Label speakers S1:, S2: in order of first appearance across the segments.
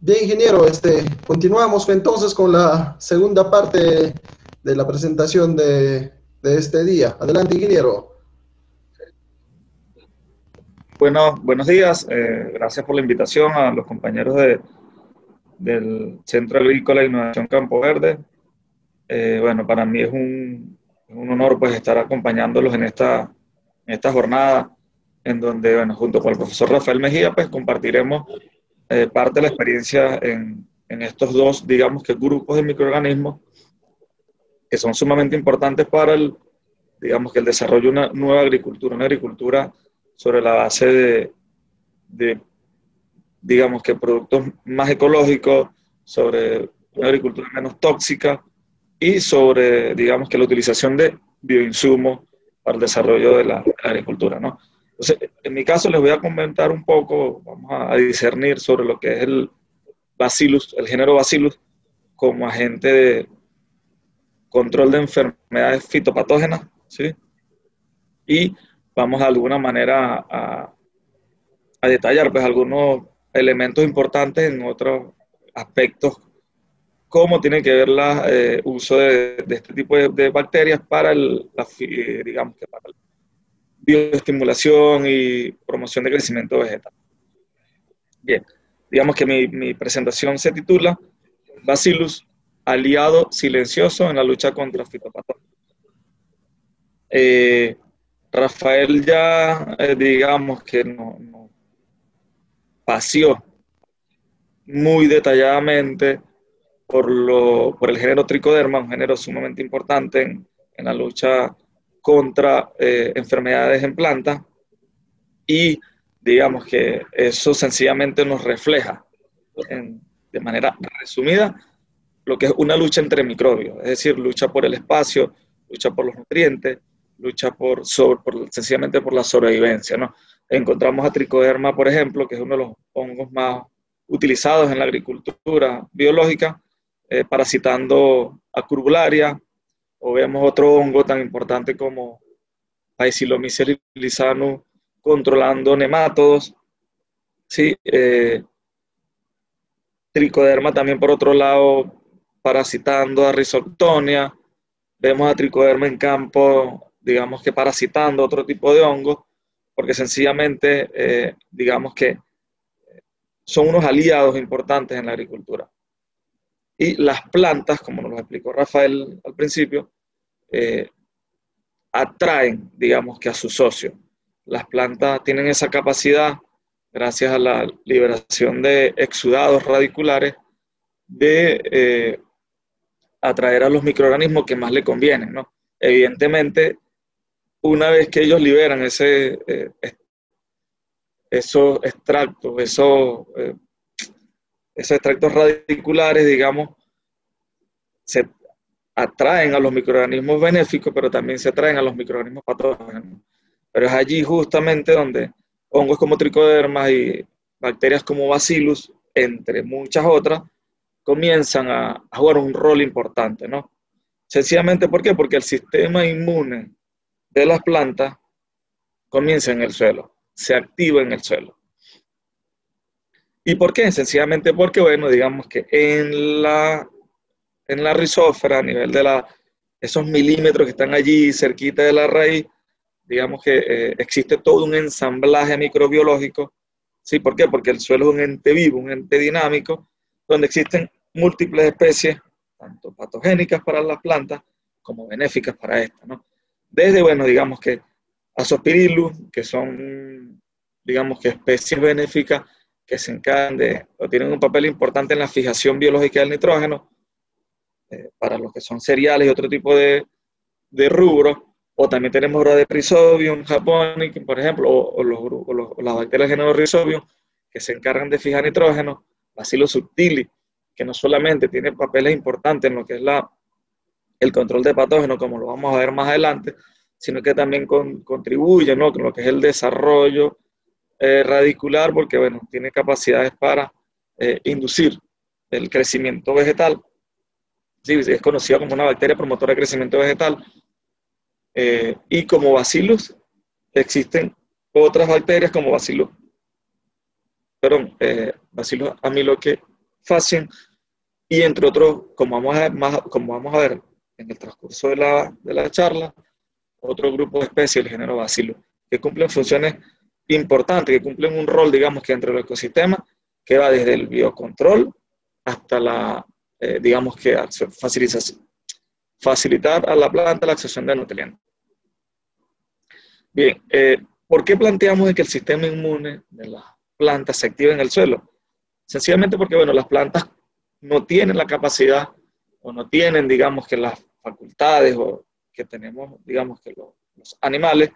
S1: Bien, ingeniero, continuamos entonces con la segunda parte de la presentación de este día. Adelante, ingeniero.
S2: Bueno, buenos días. Gracias por la invitación a los compañeros del Centro Agrícola de Innovación Campo Verde. Bueno, para mí es un honor pues estar acompañándolos en esta jornada en donde, bueno, junto con el profesor Rafael Mejía, pues compartiremos parte de la experiencia en estos dos, digamos que grupos de microorganismos que son sumamente importantes para digamos que el desarrollo de una agricultura sobre la base de digamos que productos más ecológicos, sobre una agricultura menos tóxica y sobre, digamos que la utilización de bioinsumos para el desarrollo de la agricultura, ¿no? Entonces, en mi caso les voy a comentar un poco, vamos a discernir sobre lo que es el Bacillus, el género Bacillus, como agente de control de enfermedades fitopatógenas, ¿sí? Y vamos de alguna manera a detallar pues algunos elementos importantes en otros aspectos, cómo tiene que ver el uso de este tipo de bacterias para digamos que para la bioestimulación y promoción de crecimiento vegetal. Bien, digamos que mi presentación se titula Bacillus, aliado silencioso en la lucha contra fitopatógenos. Rafael ya, digamos que nos paseó muy detalladamente por el género Tricoderma, un género sumamente importante en la lucha contra enfermedades en plantas, y digamos que eso sencillamente nos refleja de manera resumida lo que es una lucha entre microbios, es decir, lucha por el espacio, lucha por los nutrientes, lucha sencillamente por la sobrevivencia, ¿no? Encontramos a Tricoderma, por ejemplo, que es uno de los hongos más utilizados en la agricultura biológica, parasitando a Curbularia, o vemos otro hongo tan importante como Paecilomyces lisanus controlando nemátodos, ¿sí? Tricoderma también por otro lado parasitando a Rhizoctonia, vemos a Tricoderma en campo, digamos que parasitando otro tipo de hongos, porque sencillamente, digamos que son unos aliados importantes en la agricultura. Y las plantas, como nos lo explicó Rafael al principio, atraen, digamos que a sus socios. Las plantas tienen esa capacidad, gracias a la liberación de exudados radiculares, de atraer a los microorganismos que más le convienen, ¿no? Evidentemente, una vez que ellos liberan esos extractos, esos extractos radiculares, digamos, se atraen a los microorganismos benéficos, pero también se atraen a los microorganismos patógenos. Pero es allí justamente donde hongos como tricodermas y bacterias como Bacillus, entre muchas otras, comienzan a jugar un rol importante, ¿no? Sencillamente, ¿por qué? Porque el sistema inmune de las plantas comienza en el suelo, se activa en el suelo. ¿Y por qué? Sencillamente porque, bueno, digamos que en la rizósfera, a nivel de esos milímetros que están allí cerquita de la raíz, digamos que existe todo un ensamblaje microbiológico. ¿Sí? ¿Por qué? Porque el suelo es un ente vivo, un ente dinámico, donde existen múltiples especies, tanto patogénicas para las plantas como benéficas para estas, ¿no? Desde, bueno, digamos que Azospirillus, que son, digamos que especies benéficas que se encargan o tienen un papel importante en la fijación biológica del nitrógeno, para los que son cereales y otro tipo de rubros, o también tenemos Rhodiotrichobium japonicum, por ejemplo, o las bacterias del género Rhizobium, que se encargan de fijar nitrógeno, Bacillus subtilis, que no solamente tiene papeles importantes en lo que es el control de patógenos, como lo vamos a ver más adelante, sino que también contribuye, ¿no?, con lo que es el desarrollo radicular, porque, bueno, tiene capacidades para inducir el crecimiento vegetal. Sí, es conocida como una bacteria promotora de crecimiento vegetal. Y como Bacillus, existen otras bacterias como Bacillus amyloides, fascien, y entre otros, como vamos a ver en el transcurso de la charla, otro grupo de especies, el género Bacillus, que cumplen funciones importantes, que cumplen un rol, digamos, que dentro del ecosistema, que va desde el biocontrol hasta digamos que facilitar a la planta la absorción de nutrientes. Bien, ¿por qué planteamos que el sistema inmune de las plantas se activa en el suelo? Sencillamente porque, bueno, las plantas no tienen la capacidad o no tienen, digamos, que las facultades o que tenemos, digamos, que los animales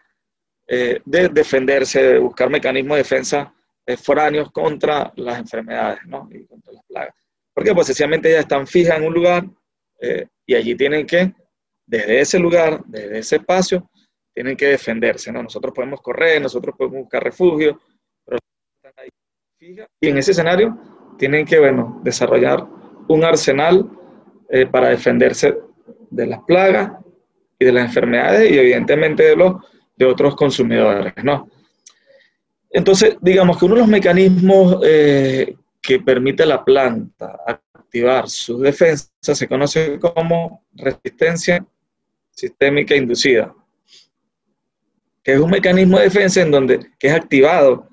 S2: de defenderse, de buscar mecanismos de defensa foráneos contra las enfermedades, ¿no? Y contra las plagas. ¿Por qué? Pues sencillamente ellas están fijas en un lugar y allí tienen que, desde ese lugar, desde ese espacio, tienen que defenderse, ¿no? Nosotros podemos correr, nosotros podemos buscar refugio, pero están ahí fijas. Y en ese escenario tienen que, bueno, desarrollar un arsenal para defenderse de las plagas y de las enfermedades y evidentemente de otros consumidores, ¿no? Entonces, digamos que uno de los mecanismos que permite a la planta activar sus defensas se conoce como resistencia sistémica inducida, que es un mecanismo de defensa que es activado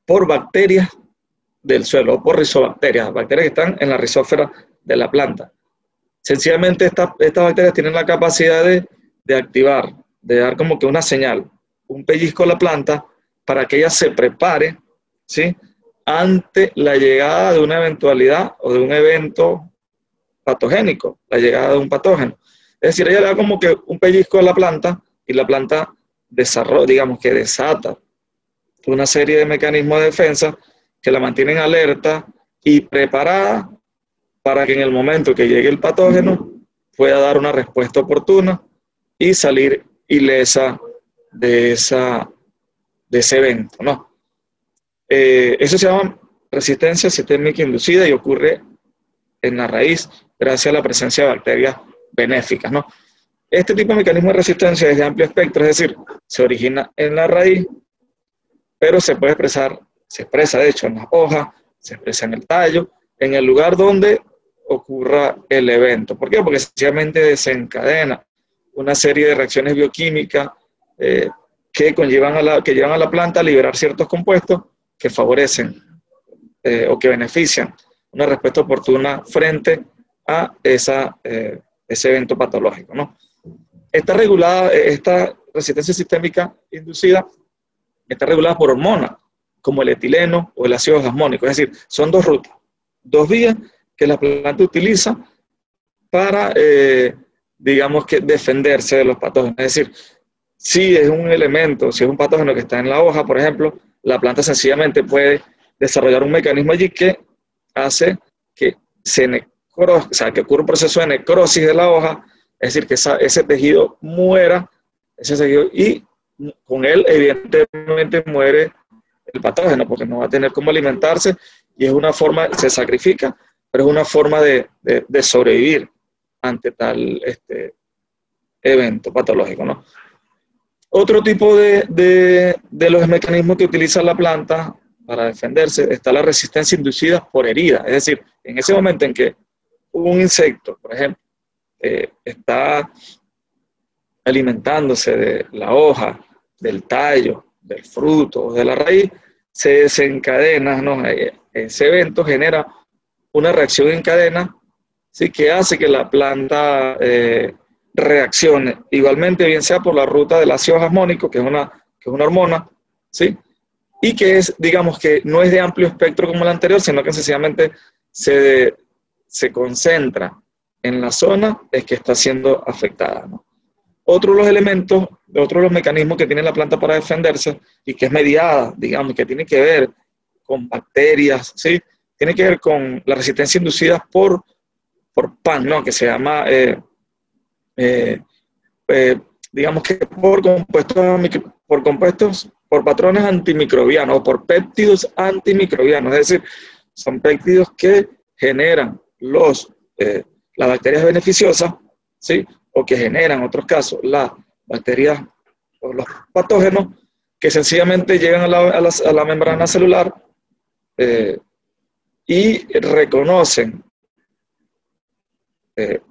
S2: por bacterias del suelo, o por rizobacterias, bacterias que están en la rizósfera de la planta. Sencillamente estas bacterias tienen la capacidad de activar, de dar como que una señal, un pellizco a la planta para que ella se prepare, ¿sí?, ante la llegada de una eventualidad o de un evento patogénico, la llegada de un patógeno. Es decir, ella le da como que un pellizco a la planta y la planta desarrolla, digamos que desata una serie de mecanismos de defensa que la mantienen alerta y preparada para que en el momento que llegue el patógeno pueda dar una respuesta oportuna y salir ilesa de ese evento, ¿no? Eso se llama resistencia sistémica inducida y ocurre en la raíz gracias a la presencia de bacterias benéficas, ¿no? Este tipo de mecanismo de resistencia es de amplio espectro, es decir, se origina en la raíz, pero se expresa de hecho en las hojas, se expresa en el tallo, en el lugar donde ocurra el evento. ¿Por qué? Porque sencillamente desencadena una serie de reacciones bioquímicas que llevan a la planta a liberar ciertos compuestos que favorecen o que benefician una respuesta oportuna frente a ese evento patológico, ¿no? Esta resistencia sistémica inducida está regulada por hormonas, como el etileno o el ácido jasmónico. Es decir, son dos rutas, dos vías que la planta utiliza para, digamos que, defenderse de los patógenos. Es decir, si es un elemento, si es un patógeno que está en la hoja, por ejemplo, la planta sencillamente puede desarrollar un mecanismo allí que hace que que ocurra un proceso de necrosis de la hoja, es decir, que ese tejido muera, y con él evidentemente muere el patógeno, porque no va a tener cómo alimentarse, y es una forma, se sacrifica, pero es una forma de sobrevivir ante tal evento patológico, ¿no? Otro tipo de los mecanismos que utiliza la planta para defenderse está la resistencia inducida por herida. Es decir, en ese momento en que un insecto, por ejemplo, está alimentándose de la hoja, del tallo, del fruto o de la raíz, se desencadena, ¿no? Ese evento genera una reacción en cadena, ¿sí?, que hace que la planta reaccione. Igualmente, bien sea por la ruta del ácido jasmónico, que es una hormona, ¿sí?, y que es, digamos que no es de amplio espectro como la anterior, sino que sencillamente se concentra en la zona es que está siendo afectada, ¿no? Otro de los elementos, otro de los mecanismos que tiene la planta para defenderse y que es mediada, digamos, que tiene que ver con bacterias, ¿sí?, tiene que ver con la resistencia inducida por PAN, ¿no?, que se llama, digamos que por patrones antimicrobianos o por péptidos antimicrobianos, es decir, son péptidos que generan las bacterias beneficiosas, ¿sí?, o que generan, en otros casos, las bacterias o los patógenos que sencillamente llegan a la membrana celular, y reconocen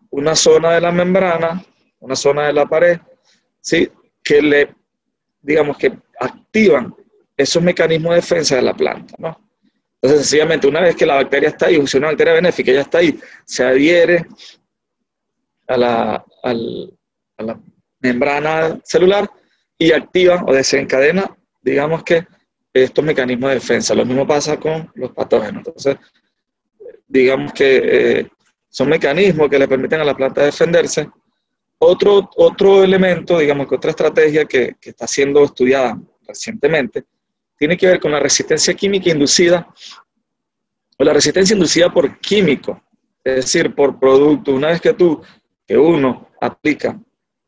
S2: una zona de la membrana, una zona de la pared, ¿sí? Que digamos que activan esos mecanismos de defensa de la planta, ¿no? Entonces, sencillamente, una vez que la bacteria está ahí, si una bacteria benéfica ya está ahí, se adhiere a la membrana celular y activa o desencadena, digamos que, estos mecanismos de defensa. Lo mismo pasa con los patógenos. Entonces, digamos que son mecanismos que le permiten a la planta defenderse. Otro elemento, digamos que otra estrategia que está siendo estudiada recientemente, tiene que ver con la resistencia química inducida, o la resistencia inducida por químico, es decir, por producto. Una vez que uno aplica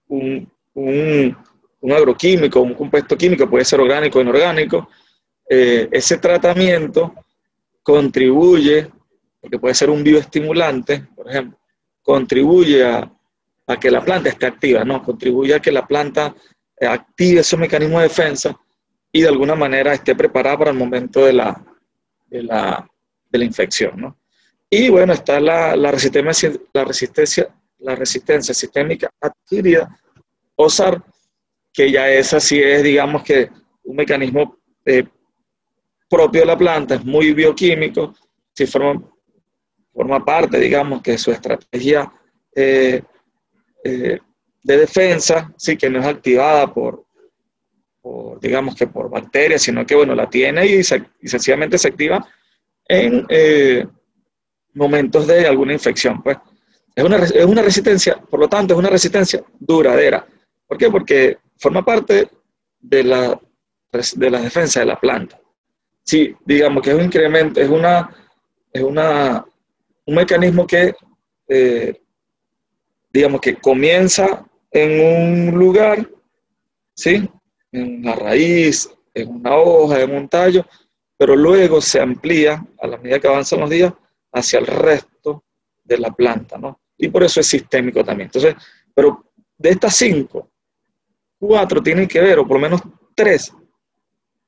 S2: un agroquímico, un compuesto químico, puede ser orgánico o inorgánico, ese tratamiento contribuye, porque puede ser un bioestimulante, por ejemplo, contribuye a que la planta esté activa, ¿no? Contribuye a que la planta active esos mecanismos de defensa y de alguna manera esté preparada para el momento de la infección, ¿no? Y bueno, está la resistencia sistémica adquirida, o SAR, que ya esa sí es, digamos que, un mecanismo propio de la planta, es muy bioquímico, sí forma parte, digamos, que su estrategia de defensa, sí, que no es activada digamos que por bacterias, sino que, bueno, la tiene y sencillamente se activa en momentos de alguna infección, pues. Es una resistencia, por lo tanto, es una resistencia duradera. ¿Por qué? Porque forma parte de la defensa de la planta. Sí, digamos que es un incremento, un mecanismo que, digamos que comienza en un lugar, ¿sí? En la raíz, en una hoja, en un tallo, pero luego se amplía a la medida que avanzan los días hacia el resto de la planta, ¿no? Y por eso es sistémico también. Entonces, pero de estas 5, 4 tienen que ver, o por lo menos 3,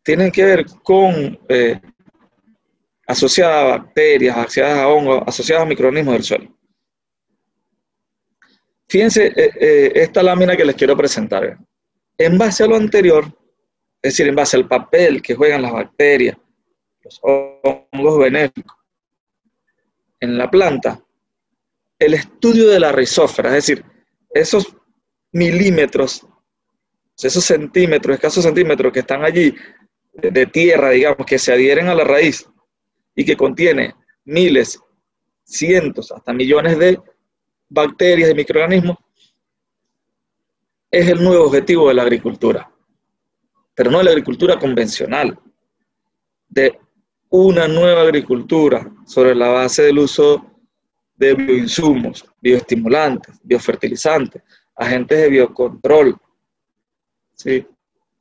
S2: tienen que ver con asociadas a bacterias, asociadas a hongos, asociadas a microorganismos del suelo. Fíjense esta lámina que les quiero presentar. En base a lo anterior, es decir, en base al papel que juegan las bacterias, los hongos benéficos en la planta, el estudio de la rizósfera, es decir, esos milímetros, esos centímetros, escasos centímetros que están allí de tierra, digamos, que se adhieren a la raíz y que contiene miles, cientos, hasta millones de bacterias, de microorganismos, es el nuevo objetivo de la agricultura. Pero no de la agricultura convencional, de una nueva agricultura sobre la base del uso de bioinsumos, bioestimulantes, biofertilizantes, agentes de biocontrol, ¿sí?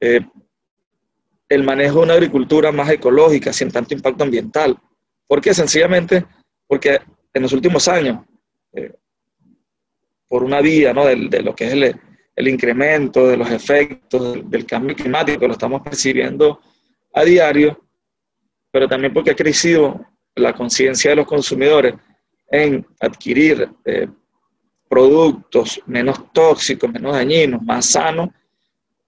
S2: El manejo de una agricultura más ecológica, sin tanto impacto ambiental. ¿Por qué? Sencillamente porque en los últimos años, por una vía, ¿no?, de lo que es el incremento de los efectos del cambio climático, lo estamos percibiendo a diario, pero también porque ha crecido la conciencia de los consumidores en adquirir productos menos tóxicos, menos dañinos, más sanos.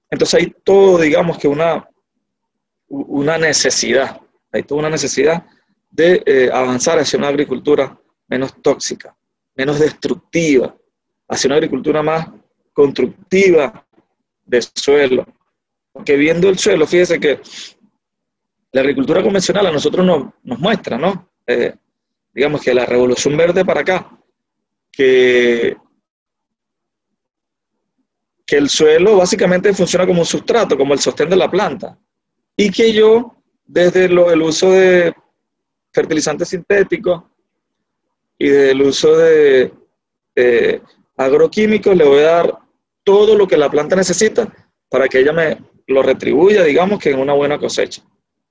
S2: Entonces hay todo, digamos que una necesidad, hay toda una necesidad de avanzar hacia una agricultura menos tóxica, menos destructiva, hacia una agricultura más constructiva de suelo. Porque viendo el suelo, fíjese que la agricultura convencional a nosotros nos muestra, ¿no? Digamos que la revolución verde para acá, que el suelo básicamente funciona como un sustrato, como el sostén de la planta. Y que yo, desde el uso de fertilizantes sintéticos y del uso de agroquímicos, le voy a dar todo lo que la planta necesita para que ella me lo retribuya, digamos que en una buena cosecha.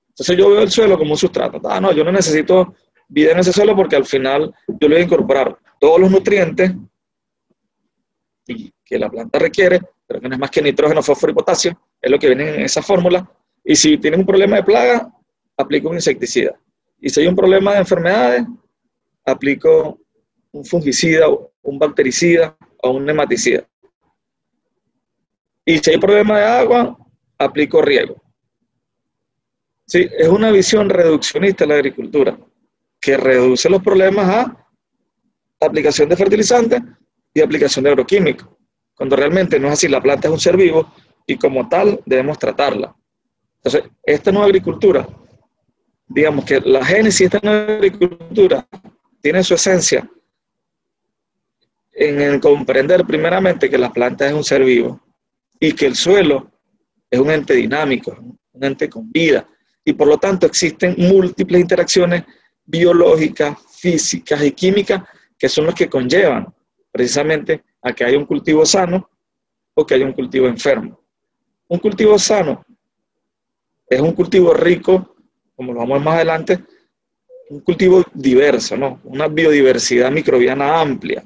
S2: Entonces yo veo el suelo como un sustrato. No, yo no necesito vida en ese suelo porque al final yo le voy a incorporar todos los nutrientes que la planta requiere, pero que no es más que nitrógeno, fósforo y potasio, es lo que viene en esa fórmula. Y si tiene un problema de plaga, aplico un insecticida. Y si hay un problema de enfermedades, aplico un fungicida, un bactericida o un nematicida. Y si hay problema de agua, aplico riego. Sí, es una visión reduccionista de la agricultura, que reduce los problemas a aplicación de fertilizantes y aplicación de agroquímicos, cuando realmente no es así. La planta es un ser vivo y como tal debemos tratarla. Entonces, esta nueva agricultura, digamos que la génesis de esta nueva agricultura tiene su esencia en el comprender primeramente que la planta es un ser vivo y que el suelo es un ente dinámico, un ente con vida, y por lo tanto existen múltiples interacciones biológicas, físicas y químicas que son los que conllevan precisamente a que haya un cultivo sano o que haya un cultivo enfermo. Un cultivo sano es un cultivo rico, como lo vamos a ver más adelante, un cultivo diverso, ¿no? Una biodiversidad microbiana amplia.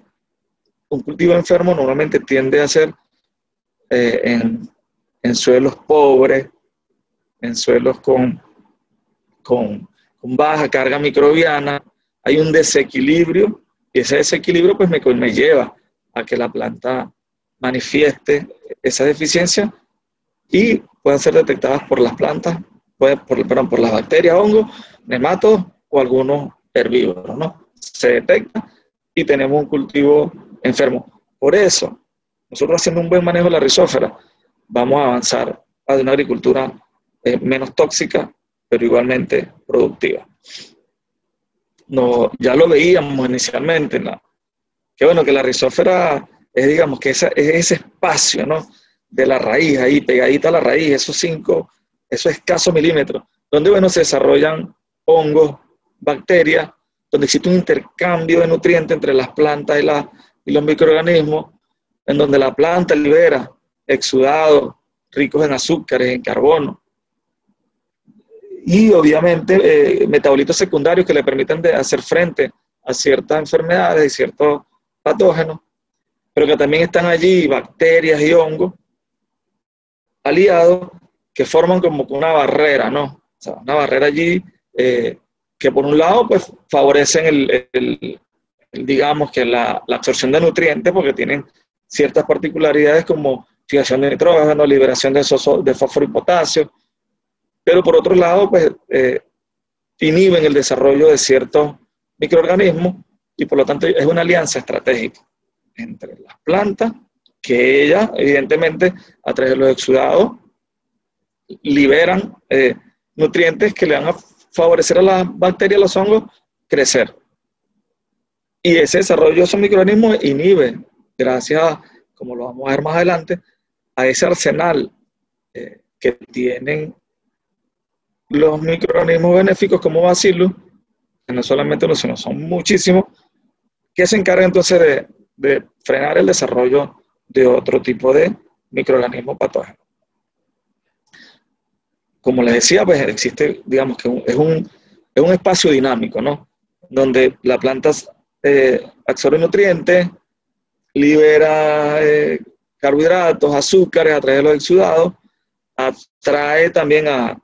S2: Un cultivo enfermo normalmente tiende a ser en suelos pobres, en suelos con baja carga microbiana, hay un desequilibrio, y ese desequilibrio pues me lleva a que la planta manifieste esa deficiencia y puedan ser detectadas por las plantas, por las bacterias, hongos, nematodos o algunos herbívoros, ¿no? Se detecta y tenemos un cultivo enfermo. Por eso, nosotros haciendo un buen manejo de la rizófera, vamos a avanzar a una agricultura menos tóxica, pero igualmente productiva. No, ya lo veíamos inicialmente, ¿no? Que bueno, que la rizófera es, digamos, que es ese espacio, ¿no? De la raíz, ahí pegadita a la raíz, esos escasos milímetros, donde, bueno, se desarrollan hongos, bacterias, donde existe un intercambio de nutrientes entre las plantas y los microorganismos, en donde la planta libera exudados ricos en azúcares, en carbono, y obviamente metabolitos secundarios que le permiten hacer frente a ciertas enfermedades y ciertos patógenos, pero que también están allí bacterias y hongos aliados que forman como una barrera, ¿no? O sea, una barrera allí que por un lado pues favorecen digamos que la absorción de nutrientes porque tienen ciertas particularidades como fijación de nitrógeno, liberación de fósforo y potasio, pero por otro lado, pues, inhiben el desarrollo de ciertos microorganismos y por lo tanto es una alianza estratégica entre las plantas, que ellas, evidentemente, a través de los exudados, liberan nutrientes que le van a favorecer a las bacterias, a los hongos, crecer. Y ese desarrollo de esos microorganismos inhibe, gracias a, como lo vamos a ver más adelante, a ese arsenal que tienen los microorganismos benéficos como Bacillus, que no solamente uno, sino son muchísimos, que se encargan entonces de frenar el desarrollo de otro tipo de microorganismos patógenos. Como les decía, pues existe, digamos que es un espacio dinámico, ¿no? Donde la planta absorbe nutrientes, libera carbohidratos, azúcares a través de los exudados, atrae también a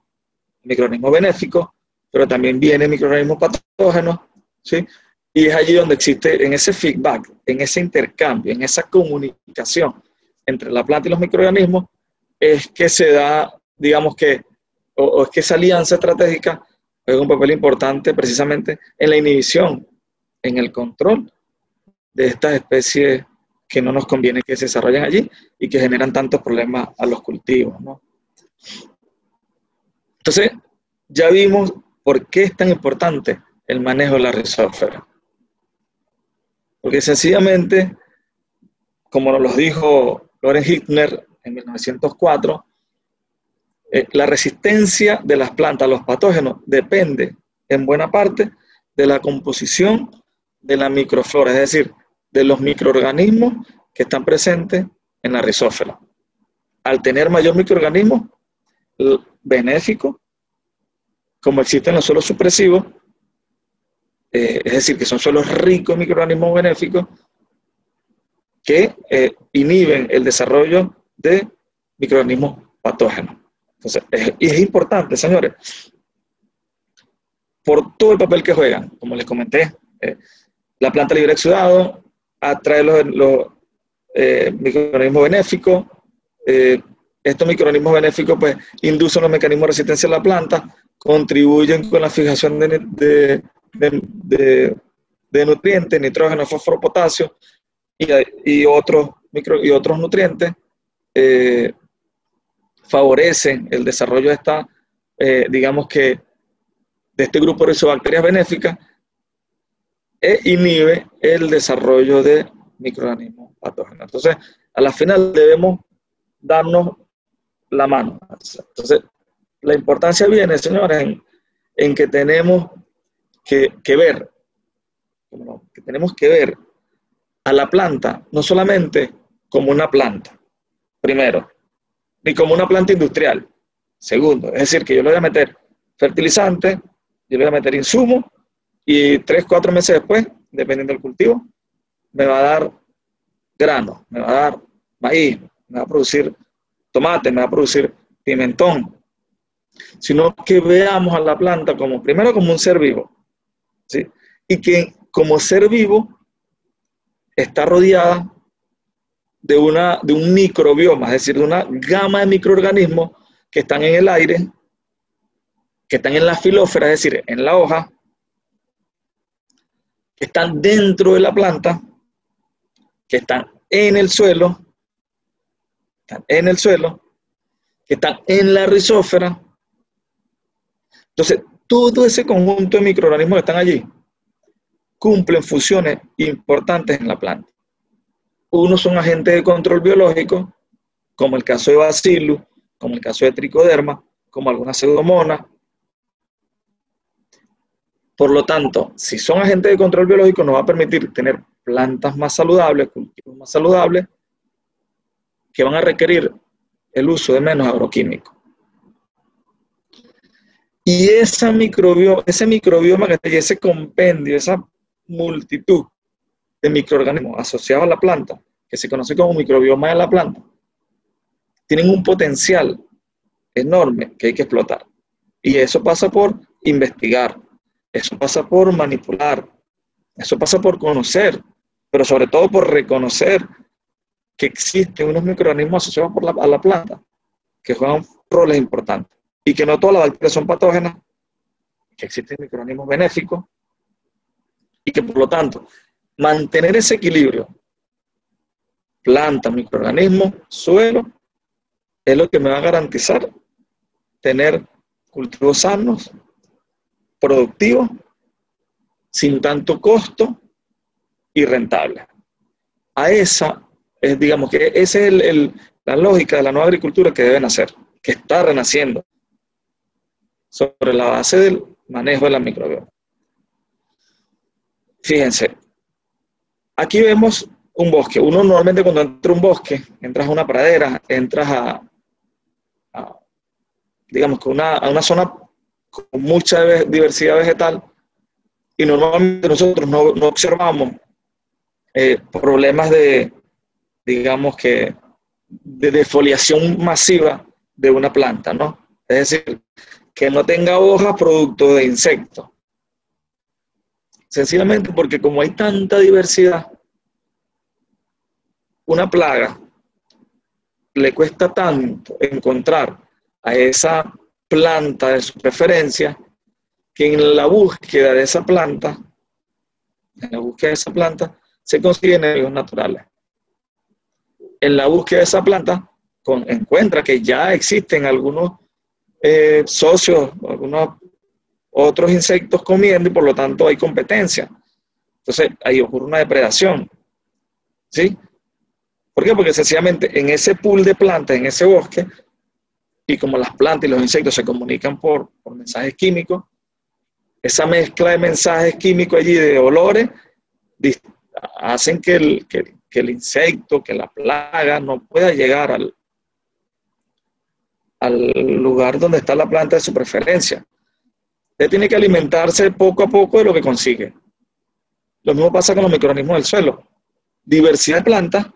S2: microorganismos benéficos, pero también vienen microorganismos patógenos, ¿sí? Y es allí donde existe, en ese feedback, en ese intercambio, en esa comunicación entre la planta y los microorganismos, es que se da, digamos que, o es que esa alianza estratégica juega un papel importante precisamente en la inhibición, en el control de estas especies que no nos conviene que se desarrollen allí y que generan tantos problemas a los cultivos, ¿no? Entonces, ya vimos por qué es tan importante el manejo de la rizófera. Porque sencillamente, como nos lo dijo Lorenz Hickner en 1904, la resistencia de las plantas a los patógenos depende en buena parte de la composición de la microflora, es decir, de los microorganismos que están presentes en la rizófera. Al tener mayor microorganismos benéficos, como existen los suelos supresivos, es decir, que son suelos ricos en microorganismos benéficos que inhiben el desarrollo de microorganismos patógenos. Entonces, es importante, señores, por todo el papel que juegan. Como les comenté, la planta libera exudado, atrae los microorganismos benéficos. Estos microorganismos benéficos pues inducen los mecanismos de resistencia a la planta, contribuyen con la fijación de nutrientes, nitrógeno, fósforo, potasio y otros nutrientes, favorecen el desarrollo de esta, digamos que, de este grupo de rizobacterias benéficas e inhibe el desarrollo de microorganismos patógenos. Entonces, a la final debemos darnos la mano. Entonces, la importancia viene, señores, en que tenemos que ver a la planta no solamente como una planta, primero, ni como una planta industrial, segundo, es decir, que yo le voy a meter fertilizante, yo le voy a meter insumos y 3-4 meses después, dependiendo del cultivo, me va a dar grano, me va a dar maíz, me va a producir tomate, me va a producir pimentón, sino que veamos a la planta como, primero como un ser vivo, ¿sí? Y que como ser vivo está rodeada de un microbioma, es decir, de una gama de microorganismos que están en el aire, que están en la filósfera, es decir, en la hoja, que están dentro de la planta, que están en el suelo, que están en la rizósfera. Entonces, todo ese conjunto de microorganismos que están allí cumplen funciones importantes en la planta. Unos son agentes de control biológico, como el caso de Bacillus, como el caso de Tricoderma, como algunas pseudomonas. Por lo tanto, si son agentes de control biológico, nos va a permitir tener plantas más saludables, cultivos más saludables, que van a requerir el uso de menos agroquímicos. Y ese microbioma que está ahí, ese compendio, esa multitud de microorganismos asociados a la planta, que se conoce como microbioma de la planta, tienen un potencial enorme que hay que explotar. Y eso pasa por investigar, eso pasa por manipular, eso pasa por conocer, pero sobre todo por reconocer que existen unos microorganismos asociados a la planta que juegan roles importantes y que no todas las bacterias son patógenas, que existen microorganismos benéficos y que por lo tanto mantener ese equilibrio planta, microorganismo, suelo es lo que me va a garantizar tener cultivos sanos, productivos, sin tanto costo y rentables. A esa es, digamos que esa es la lógica de la nueva agricultura que deben hacer, que está renaciendo sobre la base del manejo de la microbioma. Fíjense, aquí vemos un bosque. Uno normalmente cuando entra a un bosque, entras a una pradera, entras digamos que a una zona con mucha diversidad vegetal, y normalmente nosotros no observamos problemas digamos que, de defoliación masiva de una planta, ¿no? Es decir, que no tenga hojas producto de insectos. Sencillamente porque como hay tanta diversidad, una plaga le cuesta tanto encontrar a esa planta de su preferencia, que en la búsqueda de esa planta, se consiguen enemigos naturales. En la búsqueda de esa planta, encuentra que ya existen algunos socios, algunos otros insectos comiendo y por lo tanto hay competencia. Entonces ahí ocurre una depredación. ¿Sí? ¿Por qué? Porque sencillamente en ese pool de plantas, en ese bosque, y como las plantas y los insectos se comunican por mensajes químicos, esa mezcla de mensajes químicos allí, de olores, hacen que el insecto, que la plaga no pueda llegar al lugar donde está la planta de su preferencia. Usted tiene que alimentarse poco a poco de lo que consigue. Lo mismo pasa con los microorganismos del suelo. Diversidad de plantas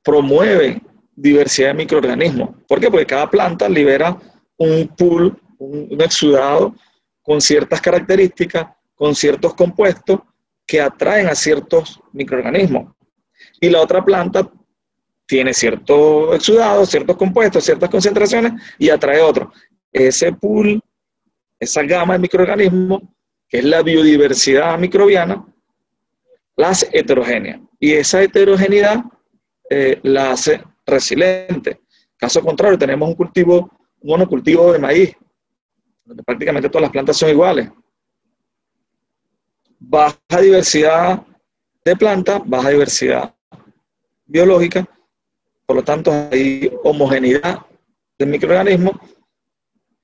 S2: promueve diversidad de microorganismos. ¿Por qué? Porque cada planta libera un pool, un exudado con ciertas características, con ciertos compuestos que atraen a ciertos microorganismos. Y la otra planta tiene ciertos exudados, ciertos compuestos, ciertas concentraciones y atrae otros. Ese pool, esa gama de microorganismos, que es la biodiversidad microbiana, la hace heterogénea. Y esa heterogeneidad la hace resiliente. Caso contrario, tenemos un monocultivo de maíz, donde prácticamente todas las plantas son iguales. Baja diversidad de plantas, baja diversidad biológica, por lo tanto hay homogeneidad de microorganismos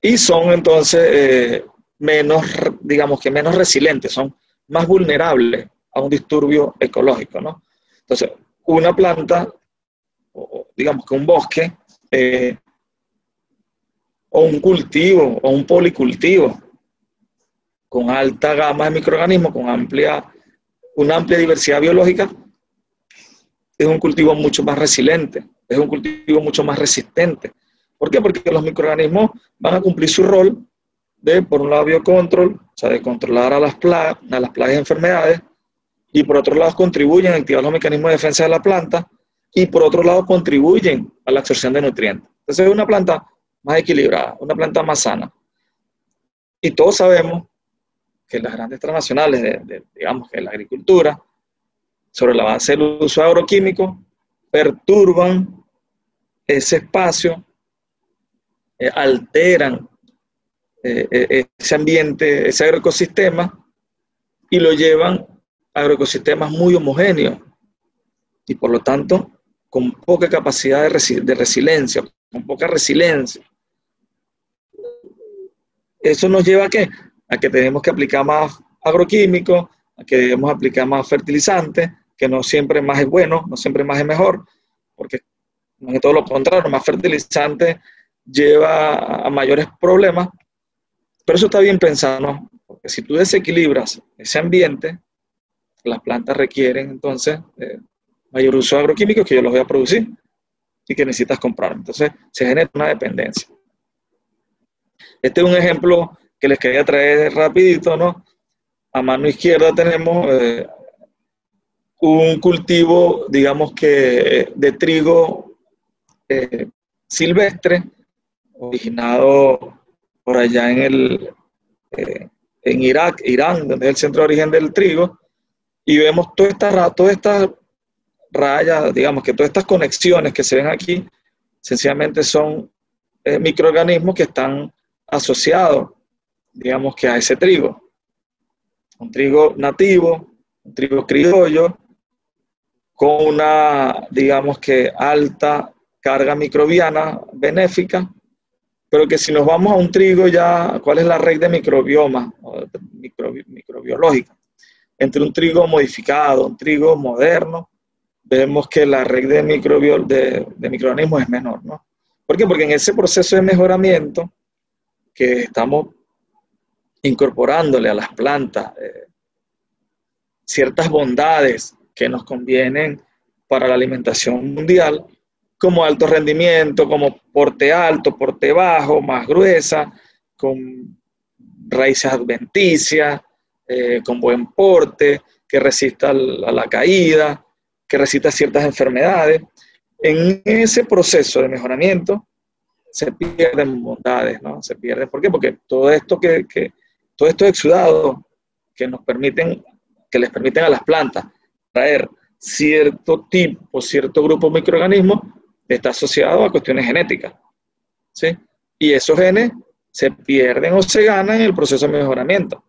S2: y son entonces menos, digamos que menos resilientes, son más vulnerables a un disturbio ecológico, ¿no? Entonces, una planta, o digamos que un bosque, o un cultivo, o un policultivo, con alta gama de microorganismos, con una amplia diversidad biológica, es un cultivo mucho más resiliente, es un cultivo mucho más resistente. ¿Por qué? Porque los microorganismos van a cumplir su rol de, por un lado, biocontrol, o sea, de controlar a las plagas y enfermedades, y por otro lado contribuyen a activar los mecanismos de defensa de la planta, y por otro lado contribuyen a la absorción de nutrientes. Entonces es una planta más equilibrada, una planta más sana. Y todos sabemos que las grandes transnacionales digamos que la agricultura, sobre la base del uso agroquímico, perturban ese espacio, alteran ese ambiente, ese agroecosistema, y lo llevan a agroecosistemas muy homogéneos, y por lo tanto, con poca capacidad de resiliencia, con poca resiliencia. Eso nos lleva ¿a qué? A que tenemos que aplicar más agroquímicos, a que debemos aplicar más fertilizantes, que no siempre más es bueno, no siempre más es mejor, porque no es todo lo contrario, más fertilizante lleva a mayores problemas, pero eso está bien pensado, ¿no? Porque si tú desequilibras ese ambiente, las plantas requieren entonces mayor uso de agroquímicos que yo los voy a producir y que necesitas comprar. Entonces se genera una dependencia. Este es un ejemplo que les quería traer rapidito, ¿no? A mano izquierda tenemos un cultivo, digamos que de trigo silvestre, originado por allá en Irak, Irán, donde es el centro de origen del trigo, y vemos todas estas rayas, digamos que todas estas conexiones que se ven aquí, sencillamente son microorganismos que están asociados, digamos que a ese trigo. Un trigo nativo, un trigo criollo, con una, digamos que alta carga microbiana benéfica, pero que si nos vamos a un trigo ya, ¿cuál es la red de microbioma, microbiológica? Entre un trigo modificado, un trigo moderno, vemos que la red de microorganismos es menor, ¿no? ¿Por qué? Porque en ese proceso de mejoramiento que estamos incorporándole a las plantas ciertas bondades que nos convienen para la alimentación mundial, como alto rendimiento, como porte alto, porte bajo, más gruesa, con raíces adventicias, con buen porte, que resista a la caída, que resista a ciertas enfermedades. En ese proceso de mejoramiento se pierden bondades, ¿no? Se pierden. ¿Por qué? Porque todo esto todos estos exudados que les permiten a las plantas traer cierto tipo, cierto grupo de microorganismos, está asociado a cuestiones genéticas, ¿sí? Y esos genes se pierden o se ganan en el proceso de mejoramiento.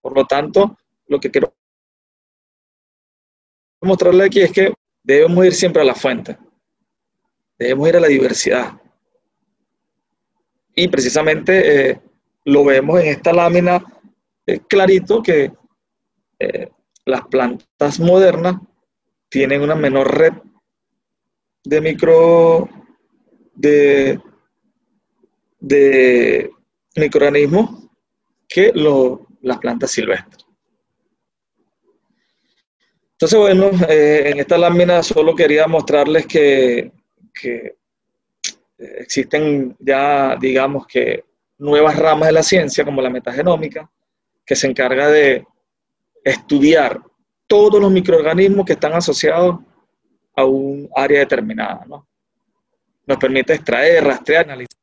S2: Por lo tanto, lo que quiero mostrarle aquí es que debemos ir siempre a la fuente, debemos ir a la diversidad. Y precisamente lo vemos en esta lámina clarito que las plantas modernas tienen una menor red de microorganismos que las plantas silvestres. Entonces, bueno, en esta lámina solo quería mostrarles que existen ya, digamos que, nuevas ramas de la ciencia, como la metagenómica, que se encarga de estudiar todos los microorganismos que están asociados a un área determinada, ¿no? Nos permite extraer, rastrear, analizar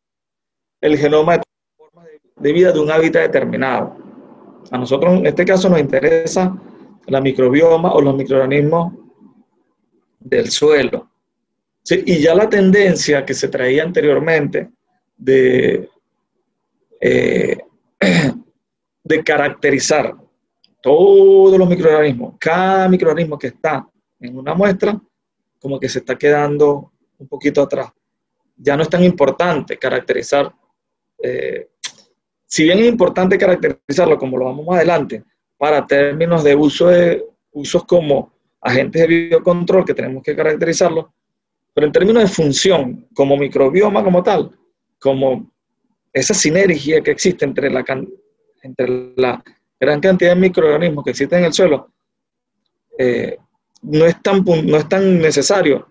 S2: el genoma de formas de vida de un hábitat determinado. A nosotros en este caso nos interesa la microbioma o los microorganismos del suelo. ¿Sí? Y ya la tendencia que se traía anteriormente de caracterizar todos los microorganismos, cada microorganismo que está en una muestra, como que se está quedando un poquito atrás. Ya no es tan importante caracterizar, si bien es importante caracterizarlo, como lo vamos más adelante, para términos de usos como agentes de biocontrol, que tenemos que caracterizarlo, pero en términos de función, como microbioma como tal, como esa sinergia que existe entre la gran cantidad de microorganismos que existen en el suelo, no es tan necesario,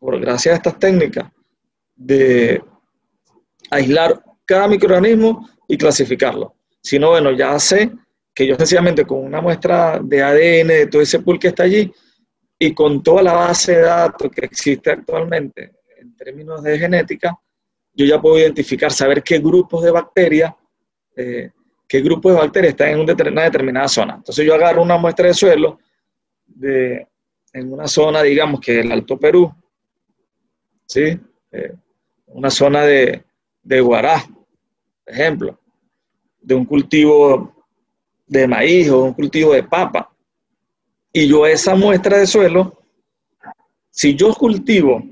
S2: gracias a estas técnicas, de aislar cada microorganismo y clasificarlo. Sino, bueno, ya sé que yo sencillamente con una muestra de ADN de todo ese pool que está allí y con toda la base de datos que existe actualmente en términos de genética, yo ya puedo identificar, saber qué grupos de bacterias están en una determinada zona. Entonces yo agarro una muestra de suelo en una zona, digamos que el Alto Perú, ¿sí? Una zona de Guará, por ejemplo, de un cultivo de maíz o un cultivo de papa. Y yo esa muestra de suelo, si yo cultivo,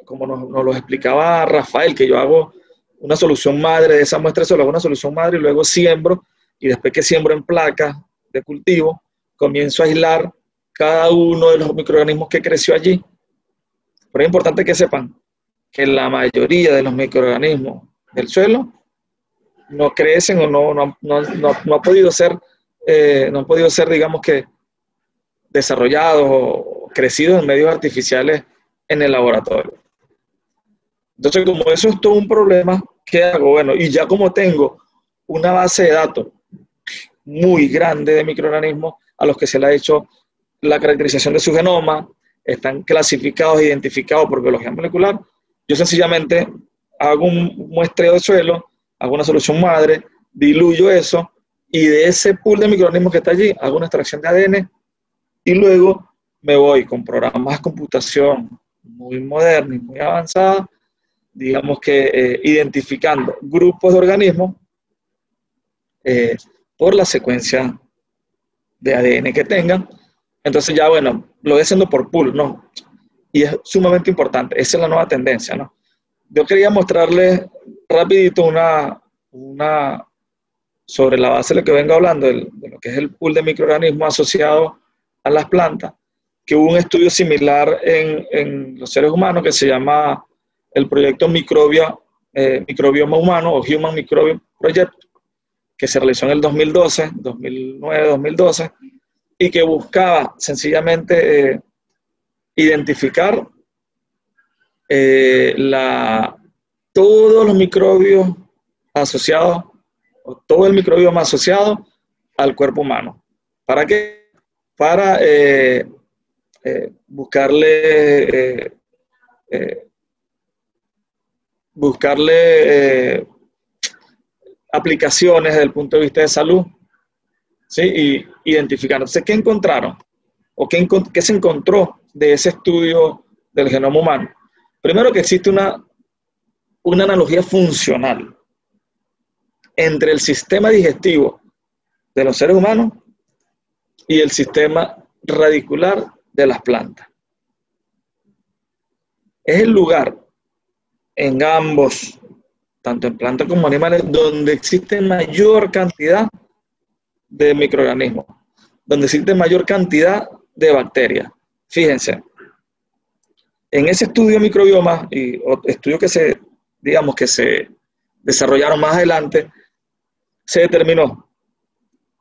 S2: como nos lo explicaba Rafael, que yo hago una solución madre de esa muestra de suelo, hago una solución madre y luego siembro, y después que siembro en placas de cultivo, comienzo a aislar cada uno de los microorganismos que creció allí. Pero es importante que sepan que la mayoría de los microorganismos del suelo no crecen o no ha podido ser, digamos que, desarrollados o crecidos en medios artificiales en el laboratorio. Entonces, como eso es todo un problema, ¿qué hago? Bueno, y ya como tengo una base de datos muy grande de microorganismos a los que se le ha hecho la caracterización de su genoma, están clasificados e identificados por biología molecular, yo sencillamente hago un muestreo de suelo, hago una solución madre, diluyo eso, y de ese pool de microorganismos que está allí, hago una extracción de ADN, y luego me voy con programas de computación muy modernos y muy avanzados, digamos que identificando grupos de organismos por la secuencia de ADN que tengan. Entonces ya, bueno, lo voy haciendo por pool, ¿no? Y es sumamente importante, esa es la nueva tendencia, ¿no? Yo quería mostrarles rapidito sobre la base de lo que vengo hablando, de lo que es el pool de microorganismos asociados a las plantas, que hubo un estudio similar en los seres humanos que se llama el proyecto Microbioma Humano o Human Microbiome Project, que se realizó en el 2009-2012, y que buscaba sencillamente identificar todos los microbios asociados, o todo el microbioma asociado al cuerpo humano. ¿Para qué? Para buscarle aplicaciones desde el punto de vista de salud, ¿sí? Y identificar. Entonces, ¿qué encontraron? ¿O qué se encontró de ese estudio del genoma humano? Primero, que existe una analogía funcional entre el sistema digestivo de los seres humanos y el sistema radicular de las plantas. Es el lugar en ambos, tanto en plantas como animales, donde existe mayor cantidad de microorganismos, donde existe mayor cantidad de bacterias. Fíjense, en ese estudio de microbioma y estudios que se desarrollaron más adelante, se determinó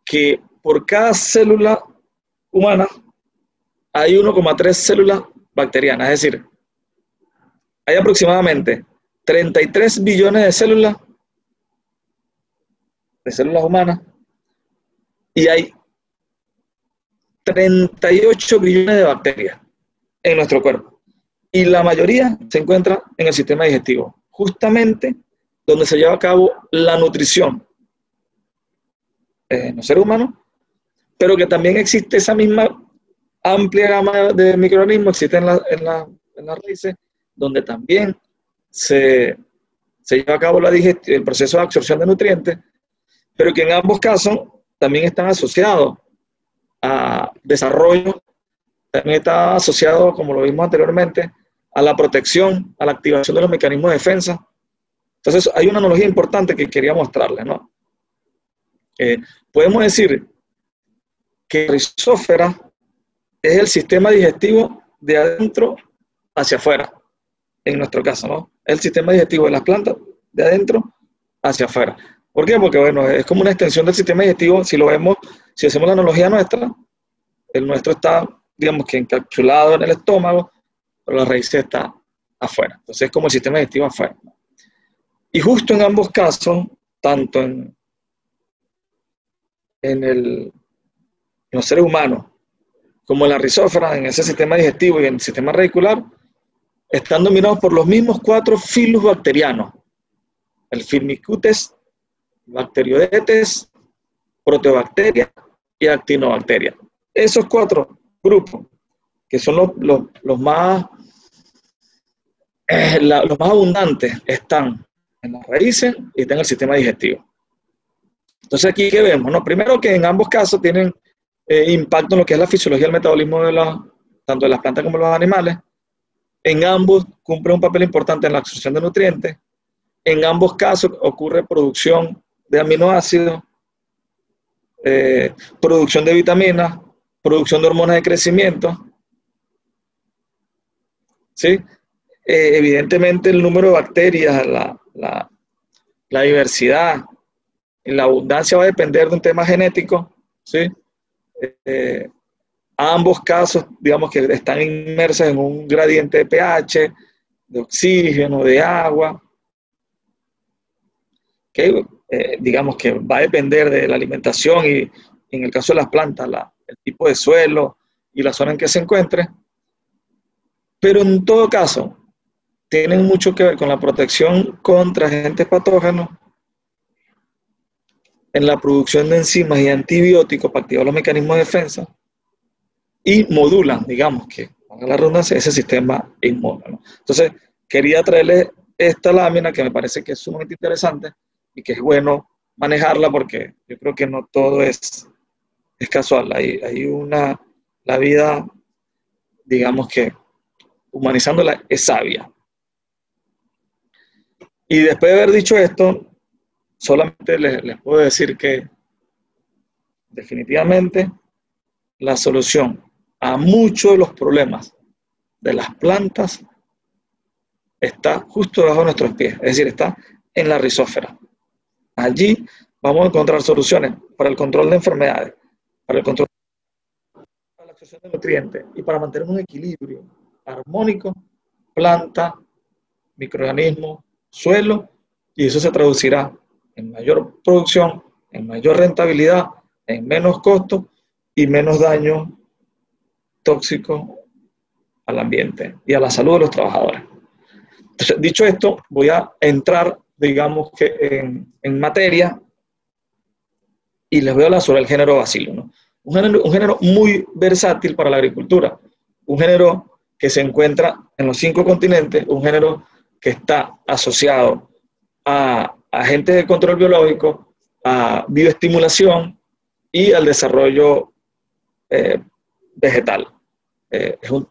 S2: que por cada célula humana hay 1,3 células bacterianas, es decir, hay aproximadamente 33 billones de células de células humanas y hay 38 billones de bacterias en nuestro cuerpo. Y la mayoría se encuentra en el sistema digestivo, justamente donde se lleva a cabo la nutrición en los seres humanos, pero que también existe esa misma amplia gama de microorganismos, existe en las raíces, donde también se lleva a cabo el proceso de absorción de nutrientes, pero que en ambos casos también están asociados a desarrollo, también está asociado, como lo vimos anteriormente, a la protección, a la activación de los mecanismos de defensa. Entonces, hay una analogía importante que quería mostrarles, ¿no? Podemos decir que la rizósfera es el sistema digestivo de adentro hacia afuera, en nuestro caso, ¿no? El sistema digestivo de las plantas de adentro hacia afuera. ¿Por qué? Porque, bueno, es como una extensión del sistema digestivo. Si lo vemos, si hacemos la analogía nuestra, el nuestro está, digamos que encapsulado en el estómago, pero la raíz está afuera. Entonces es como el sistema digestivo afuera. Y justo en ambos casos, tanto en los seres humanos como en la rizósfera, en ese sistema digestivo y en el sistema radicular, están dominados por los mismos 4 filus bacterianos: el Firmicutes, Bacteroidetes, Proteobacteria y Actinobacteria. Esos 4 grupos, que son los más abundantes, están en las raíces y están en el sistema digestivo. Entonces aquí, ¿qué vemos? ¿No? Primero, que en ambos casos tienen impacto en lo que es la fisiología y el metabolismo tanto de las plantas como de los animales. En ambos cumple un papel importante en la absorción de nutrientes. En ambos casos ocurre producción de aminoácidos, producción de vitaminas, producción de hormonas de crecimiento. ¿Sí? Evidentemente el número de bacterias, la diversidad y la abundancia va a depender de un tema genético, ¿sí? Ambos casos, digamos que están inmersos en un gradiente de pH, de oxígeno, de agua, que digamos que va a depender de la alimentación y en el caso de las plantas, el tipo de suelo y la zona en que se encuentre. Pero en todo caso, tienen mucho que ver con la protección contra agentes patógenos, en la producción de enzimas y antibióticos para activar los mecanismos de defensa y modulan, digamos que, para la redundancia, ese sistema inmune, ¿no? Entonces, quería traerles esta lámina que me parece que es sumamente interesante y que es bueno manejarla porque yo creo que no todo es casual. La vida, digamos que humanizándola, es sabia. Y después de haber dicho esto, solamente les puedo decir que definitivamente la solución a muchos de los problemas de las plantas está justo debajo de nuestros pies, es decir, está en la rizósfera. Allí vamos a encontrar soluciones para el control de enfermedades, para el control de la absorción de nutrientes y para mantener un equilibrio armónico, planta, microorganismo, suelo, y eso se traducirá en mayor producción, en mayor rentabilidad, en menos costo y menos daño tóxico al ambiente y a la salud de los trabajadores. Entonces, dicho esto, voy a entrar, digamos que en materia y les voy a hablar sobre el género Bacillus, ¿no? Un género muy versátil para la agricultura, un género que se encuentra en los 5 continentes, un género que está asociado a agentes de control biológico, a bioestimulación y al desarrollo vegetal. Es uno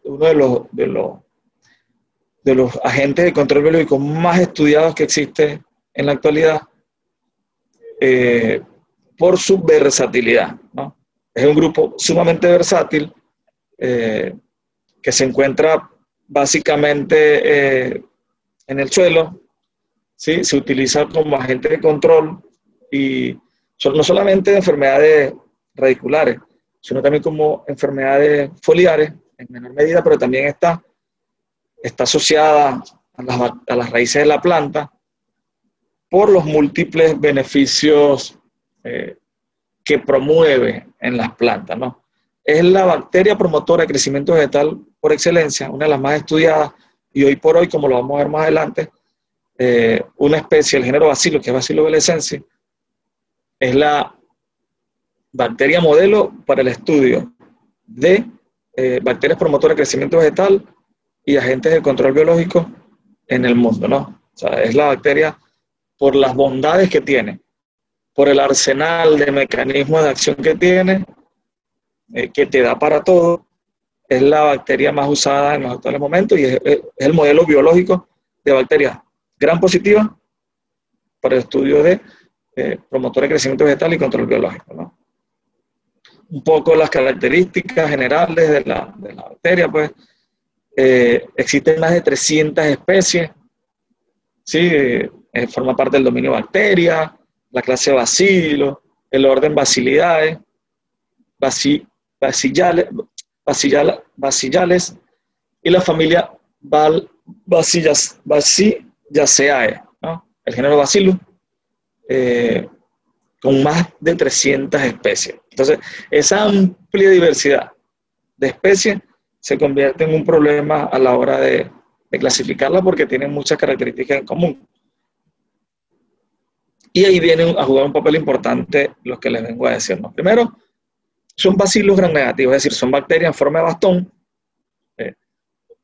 S2: de los agentes de control biológico más estudiados que existe en la actualidad por su versatilidad, ¿no? Es un grupo sumamente versátil que se encuentra básicamente en el suelo, ¿sí? Se utiliza como agente de control y no solamente de enfermedades radiculares, sino también como enfermedades foliares en menor medida, pero también está asociada a las raíces de la planta por los múltiples beneficios que promueve en las plantas, ¿no? Es la bacteria promotora de crecimiento vegetal por excelencia, una de las más estudiadas, y hoy por hoy, como lo vamos a ver más adelante, una especie, el género Bacillus, que es Bacillus velezensis, es la bacteria modelo para el estudio de bacterias promotoras de crecimiento vegetal y agentes de control biológico en el mundo, ¿no? O sea, es la bacteria por las bondades que tiene, por el arsenal de mecanismos de acción que tiene, que te da para todo, es la bacteria más usada en los actuales momentos y es el modelo biológico de bacterias gram positiva para el estudio de promotor de crecimiento vegetal y control biológico, ¿no? Un poco las características generales de la bacteria, pues existen más de 300 especies, ¿sí? Forma parte del dominio bacteria, la clase Bacillus, el orden Bacillidae, Bacillales y la familia Bacillaceae, ¿no? El género Bacillus, con más de 300 especies. Entonces, esa amplia diversidad de especies se convierte en un problema a la hora de clasificarla porque tienen muchas características en común. Y ahí vienen a jugar un papel importante los que les vengo a decir, ¿no? Primero, son bacillus gram negativos, es decir, son bacterias en forma de bastón,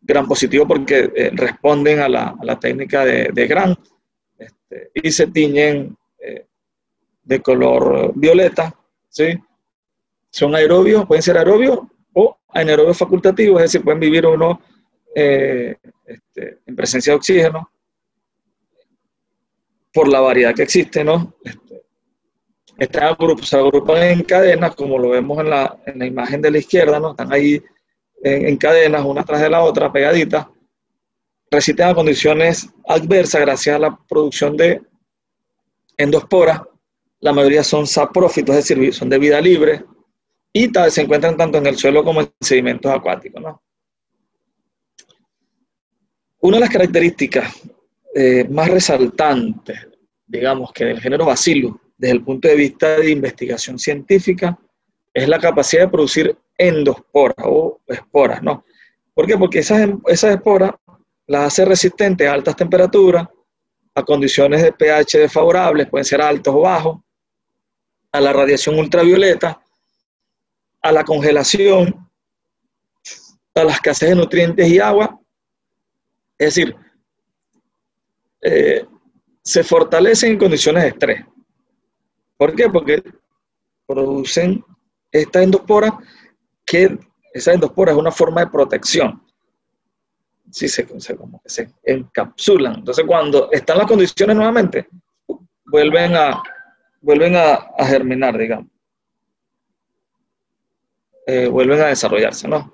S2: gram positivo porque responden a la técnica de Gram, y se tiñen de color violeta, ¿sí? Son aerobios, pueden ser aerobios o anaerobios facultativos, es decir, pueden vivir uno en presencia de oxígeno, por la variedad que existe, ¿no? Se agrupan en cadenas, como lo vemos en la imagen de la izquierda, ¿no? Están ahí en cadenas, una tras de la otra, pegaditas. Resisten a condiciones adversas gracias a la producción de endosporas. La mayoría son saprófitos, es decir, son de vida libre, y se encuentran tanto en el suelo como en sedimentos acuáticos, ¿no? Una de las características más resaltantes, digamos, que del género Bacillus, desde el punto de vista de investigación científica, es la capacidad de producir endosporas o esporas, ¿no? ¿Por qué? Porque esas esporas las hace resistentes a altas temperaturas, a condiciones de pH desfavorables, pueden ser altos o bajos, a la radiación ultravioleta, a la congelación, a la escasez de nutrientes y agua. Es decir, se fortalecen en condiciones de estrés. ¿Por qué? Porque producen esta endospora, que esa endospora es una forma de protección. Sí, como que se encapsulan. Entonces, cuando están las condiciones nuevamente, vuelven a germinar, digamos. Vuelven a desarrollarse, ¿no?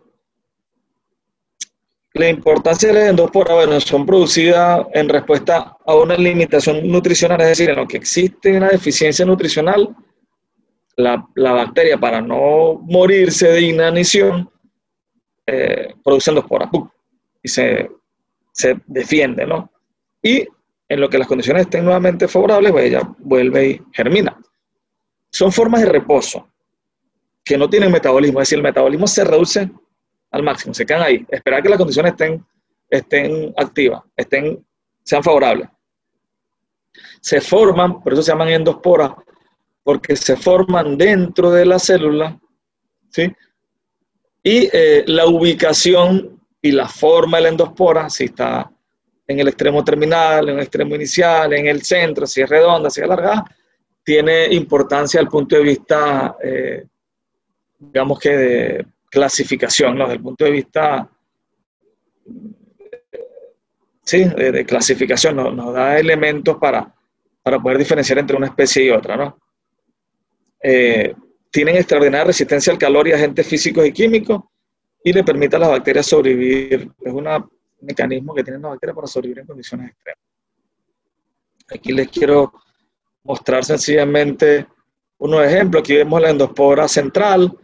S2: La importancia de las endosporas, bueno, son producidas en respuesta a una limitación nutricional, es decir, en lo que existe una deficiencia nutricional, la bacteria, para no morirse de inanición, produce endosporas y se defiende, ¿no? Y en lo que las condiciones estén nuevamente favorables, pues ella vuelve y germina. Son formas de reposo que no tienen metabolismo, es decir, el metabolismo se reduce al máximo, se quedan ahí, esperar que las condiciones estén activas, sean favorables. Se forman, por eso se llaman endosporas, porque se forman dentro de la célula, ¿sí? Y la ubicación y la forma de la endospora, si está en el extremo terminal, en el extremo inicial, en el centro, si es redonda, si es alargada, tiene importancia desde el punto de vista, digamos que de clasificación, ¿no? Desde el punto de vista, sí, de clasificación, nos da elementos para poder diferenciar entre una especie y otra, ¿no? Tienen extraordinaria resistencia al calor y agentes físicos y químicos y le permite a las bacterias sobrevivir. Es un mecanismo que tienen las bacterias para sobrevivir en condiciones extremas. Aquí les quiero mostrar sencillamente unos ejemplos. Aquí vemos la endospora central,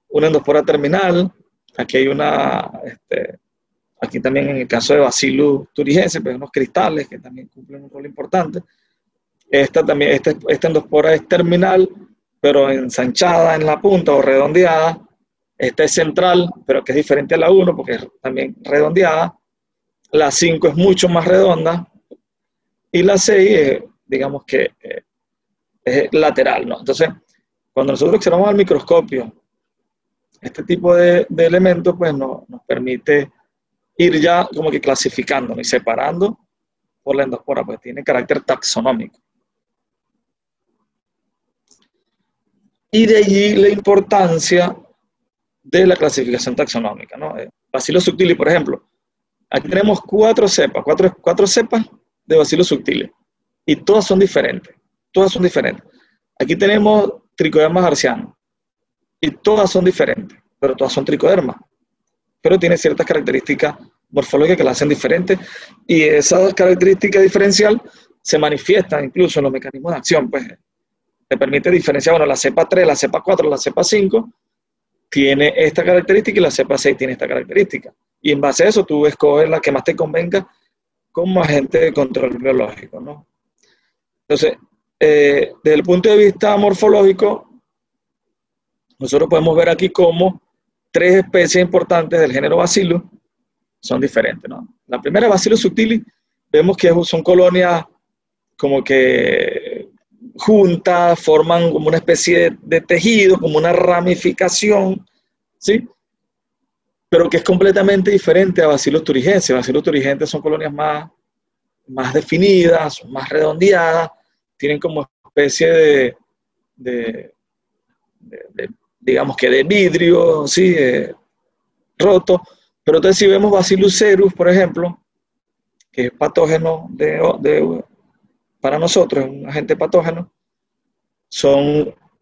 S2: una endospora terminal. Aquí hay aquí también en el caso de Bacillus thuringiensis, pues unos cristales que también cumplen un rol importante. Esta endospora es terminal pero ensanchada en la punta o redondeada. Esta es central, pero que es diferente a la 1 porque es también redondeada. La 5 es mucho más redonda. Y la 6, digamos que es lateral, ¿no? Entonces, cuando nosotros observamos al microscopio este tipo de elementos, pues nos permite ir ya como que clasificando y separando por la endospora, pues tiene carácter taxonómico. Y de allí la importancia de la clasificación taxonómica, ¿no? Bacillus subtilis, por ejemplo, aquí tenemos 4 cepas, cuatro cepas de Bacillus subtilis, y todas son diferentes, Aquí tenemos Trichoderma garciano, y todas son diferentes, pero todas son tricodermas, pero tiene ciertas características morfológicas que la hacen diferente, y esa característica diferencial se manifiesta incluso en los mecanismos de acción, pues te permite diferenciar, bueno, la cepa 3, la cepa 4, la cepa 5, tiene esta característica y la cepa 6 tiene esta característica. Y en base a eso tú escoges la que más te convenga como agente de control biológico, ¿no? Entonces, desde el punto de vista morfológico, nosotros podemos ver aquí cómo 3 especies importantes del género Bacillus son diferentes, ¿no? La primera, Bacillus subtilis, vemos que son colonias como que juntas, forman como una especie de tejido, como una ramificación, ¿sí? Pero que es completamente diferente a Bacillus thuringiensis. Bacillus thuringiensis son colonias más definidas, más redondeadas, tienen como especie digamos que de vidrio, ¿sí? Roto. Pero entonces si vemos Bacillus cereus, por ejemplo, que es patógeno para nosotros, es un agente patógeno,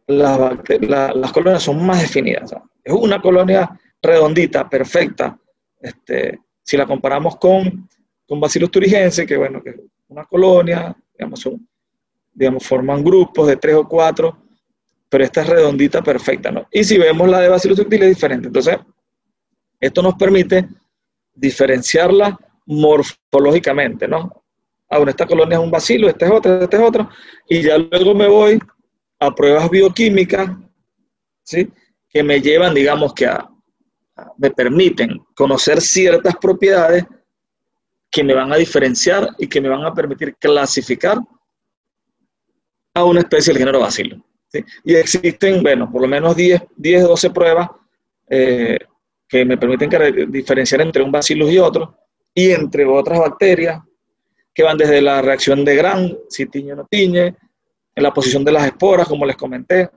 S2: las colonias son más definidas. ¿Sabes? Es una colonia redondita, perfecta. Si la comparamos con Bacillus thuringiensis, que bueno, que es una colonia, digamos, forman grupos de 3 o 4, pero esta es redondita, perfecta, ¿no? Y si vemos la de Bacillus subtilis es diferente. Entonces, esto nos permite diferenciarla morfológicamente, ¿no? Ahora, esta colonia es un bacilo, este es otro, y ya luego me voy a pruebas bioquímicas, ¿sí? Que me llevan, digamos, me permiten conocer ciertas propiedades que me van a diferenciar y que me van a permitir clasificar a una especie del género Bacillus, ¿sí? Y existen, bueno, por lo menos 10 o 12 pruebas que me permiten diferenciar entre un Bacillus y otro, y entre otras bacterias, que van desde la reacción de Gram, si tiñe o no tiñe, en la posición de las esporas, como les comenté.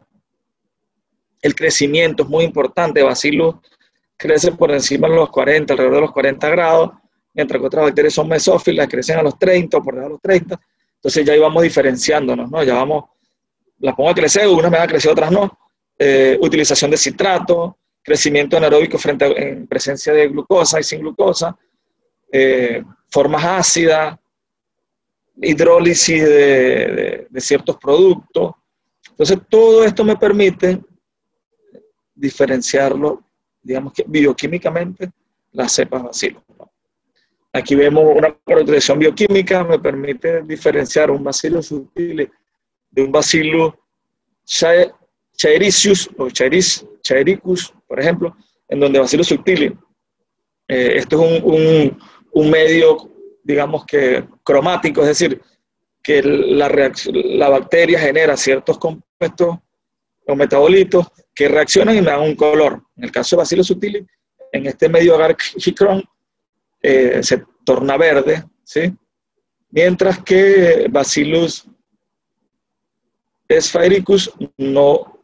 S2: El crecimiento es muy importante. Bacillus crece por encima de los 40, alrededor de los 40 grados, mientras que otras bacterias son mesófilas, crecen a los 30 o por debajo de los 30. Entonces ya ahí vamos diferenciándonos, ¿no? Ya vamos, las pongo a crecer, unas me van a crecer, otras no. Utilización de citrato, crecimiento anaeróbico en presencia de glucosa y sin glucosa, formas ácidas, hidrólisis de ciertos productos. Entonces todo esto me permite diferenciarlo, digamos que bioquímicamente, las cepas Bacillus, ¿no? Aquí vemos una caracterización bioquímica, me permite diferenciar un Bacillus subtilis de un Bacillus chaericius o chaericus, por ejemplo, en donde Bacillus subtilis, esto es un medio, digamos que cromático, es decir, que la bacteria genera ciertos compuestos o metabolitos que reaccionan y me dan un color. En el caso de Bacillus subtilis, en este medio agar-gicrón, se torna verde, ¿sí? Mientras que Bacillus sphaericus no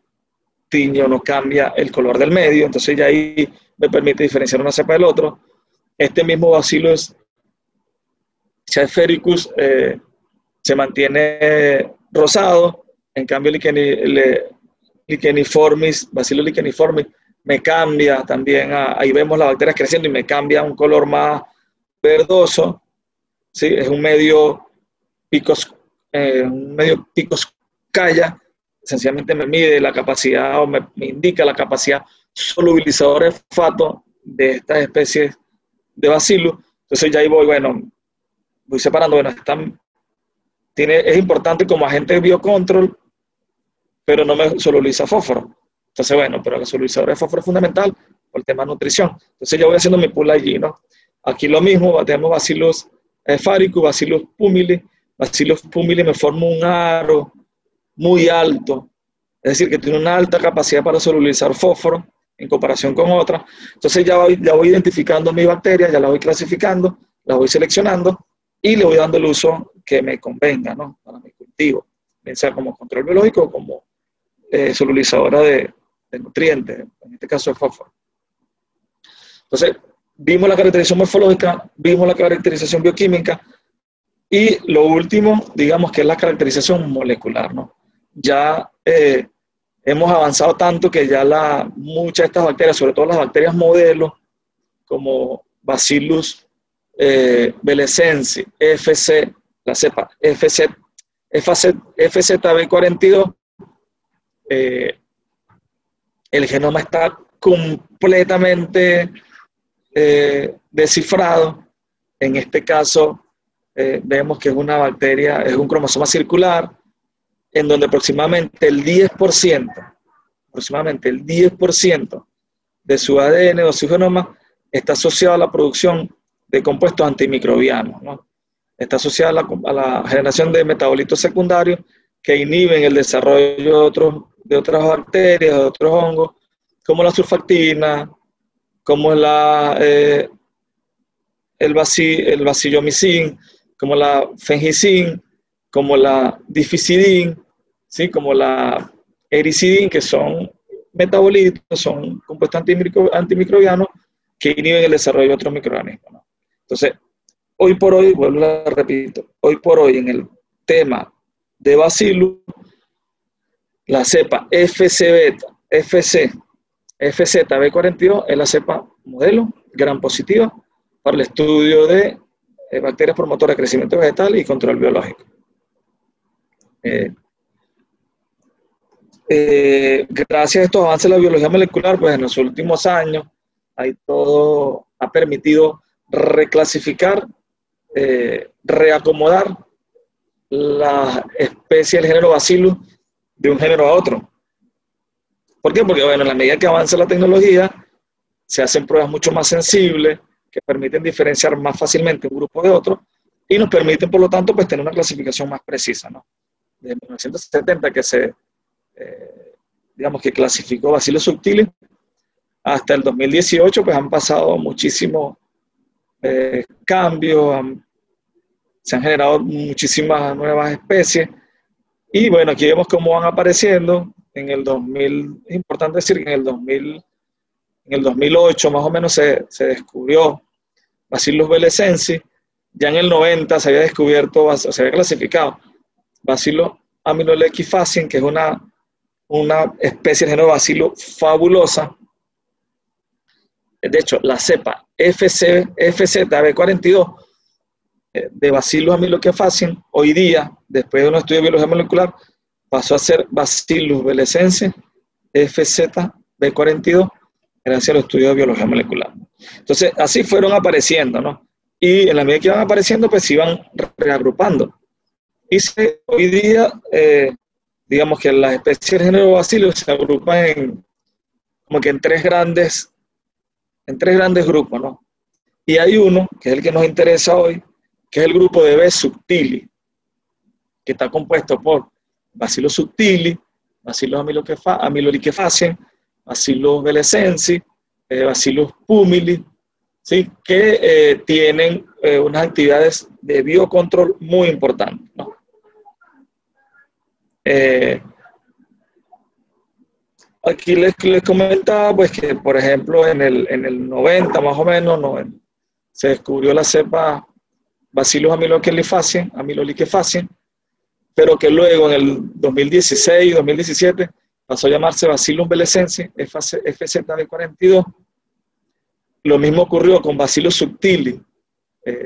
S2: tiñe o no cambia el color del medio, entonces ya ahí me permite diferenciar una cepa del otro. Este mismo Bacillus sphaericus se mantiene rosado, en cambio Bacillus licheniformis me cambia también, ahí vemos las bacterias creciendo y me cambia a un color más verdoso, ¿sí? Es un medio picoscaya, sencillamente me mide la capacidad o me indica la capacidad solubilizadora de fosfato de estas especies de Bacillus. Entonces ya ahí voy separando, es importante como agente de biocontrol, pero no me solubiliza fósforo. Entonces, bueno, pero el solubilizador de fósforo es fundamental por el tema de nutrición. Entonces yo voy haciendo mi pool allí, ¿no? Aquí lo mismo, tenemos Bacillus faricus, Bacillus pumili. Bacillus pumili me forma un aro muy alto, es decir, que tiene una alta capacidad para solubilizar fósforo en comparación con otras. Entonces ya voy identificando mis bacterias, ya las voy clasificando, las voy seleccionando y le voy dando el uso que me convenga, ¿no? Para mi cultivo, bien sea como control biológico o como solubilizadora de nutrientes, en este caso de fósforo. Entonces, vimos la caracterización morfológica, vimos la caracterización bioquímica y lo último, digamos que es la caracterización molecular, ¿no? Ya hemos avanzado tanto que ya muchas de estas bacterias, sobre todo las bacterias modelo, como Bacillus belesensi, FC, la cepa FZB42, el genoma está completamente descifrado. En este caso, vemos que es una bacteria, es un cromosoma circular, en donde aproximadamente el 10% de su ADN o su genoma está asociado a la producción de compuestos antimicrobianos, ¿no? Está asociado a la generación de metabolitos secundarios que inhiben el desarrollo de otras bacterias, de otros hongos, como la surfactina, como el bacillomicin, como la fengicin, como la dificidin, ¿sí? Como la ericidin, que son metabolitos, son compuestos antimicrobianos que inhiben el desarrollo de otros microorganismos, ¿no? Entonces, hoy por hoy, vuelvo a repito, hoy por hoy en el tema de Bacillus, la cepa FZB42 es la cepa modelo, gran positiva, para el estudio de bacterias promotoras de crecimiento vegetal y control biológico. Gracias a estos avances de la biología molecular, pues en los últimos años, todo ha permitido reclasificar, reacomodar las especies del género Bacillus de un género a otro. ¿Por qué? Porque, bueno, en la medida que avanza la tecnología, se hacen pruebas mucho más sensibles, que permiten diferenciar más fácilmente un grupo de otro, y nos permiten, por lo tanto, pues tener una clasificación más precisa, ¿no? Desde 1970 que digamos que clasificó Bacillus subtilis, hasta el 2018, pues han pasado muchísimos cambios, se han generado muchísimas nuevas especies, y bueno, aquí vemos cómo van apareciendo. En el 2000, es importante decir que en el 2008 más o menos se descubrió Bacillus belesensi. Ya en el 90 se había descubierto, se había clasificado Bacillus amylolequifacin, que es una especie del género Bacillus fabulosa. De hecho, la cepa FZB42 de Bacillus amylolequifacin, hoy día, después de un estudio de biología molecular, pasó a ser Bacillus belesensi FZB42, gracias al estudio de biología molecular. Entonces, así fueron apareciendo, ¿no? Y en la medida que iban apareciendo, pues se iban reagrupando. Y hoy día, digamos que las especies del género Bacillus se agrupan como que en tres grandes grupos, ¿no? Y hay uno, que es el que nos interesa hoy, que es el grupo de B. subtilis, que está compuesto por Bacillus subtilis, Bacillus amylolequifacin, Bacillus belesensi, Bacillus pumili, ¿sí? Que tienen unas actividades de biocontrol muy importantes, ¿no? Aquí les comentaba pues, que, por ejemplo, en el 90 más o menos, se descubrió la cepa Bacillus amylolequifacin, pero que luego en el 2016 y 2017 pasó a llamarse Bacillus belesensi, FZB42. Lo mismo ocurrió con Bacillus subtilis.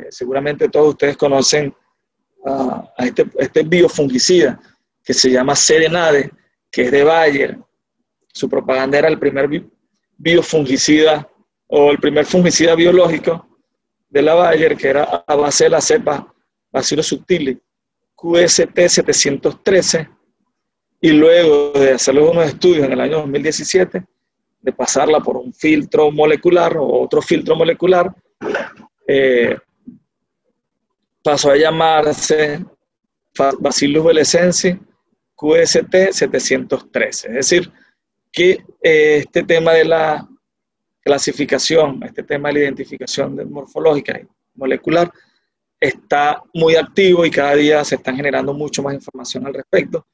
S2: Seguramente todos ustedes conocen a este biofungicida que se llama Serenade, que es de Bayer. Su propaganda era el primer biofungicida o el primer fungicida biológico de la Bayer, que era a base de la cepa Bacillus subtilis QST 713, y luego de hacer unos estudios en el año 2017, de pasarla por un filtro molecular o otro filtro molecular, pasó a llamarse Bacillus bellecensis QST 713. Es decir, que este tema de la clasificación, este tema de la identificación morfológica y molecular está muy activo y cada día se están generando mucho más información al respecto.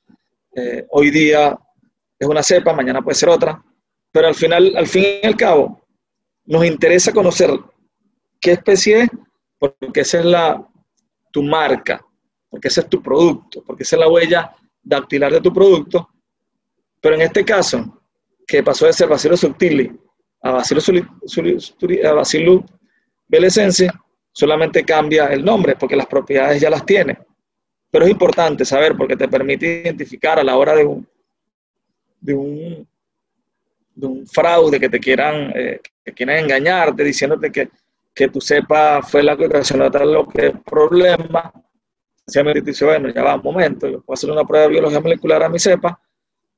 S2: Hoy día es una cepa, mañana puede ser otra, pero al fin y al cabo, nos interesa conocer qué especie es, porque esa es tu marca, porque ese es tu producto, porque esa es la huella dactilar de tu producto. Pero en este caso, que pasó de ser Bacillus subtilis a Bacillus bellecensis, solamente cambia el nombre, porque las propiedades ya las tiene. Pero es importante saber, porque te permite identificar a la hora de un fraude que te quieran engañarte, diciéndote que tu cepa fue la que ocasionó tal o que problema. Sencillamente te dice, bueno, ya va, un momento, yo puedo hacer una prueba de biología molecular a mi cepa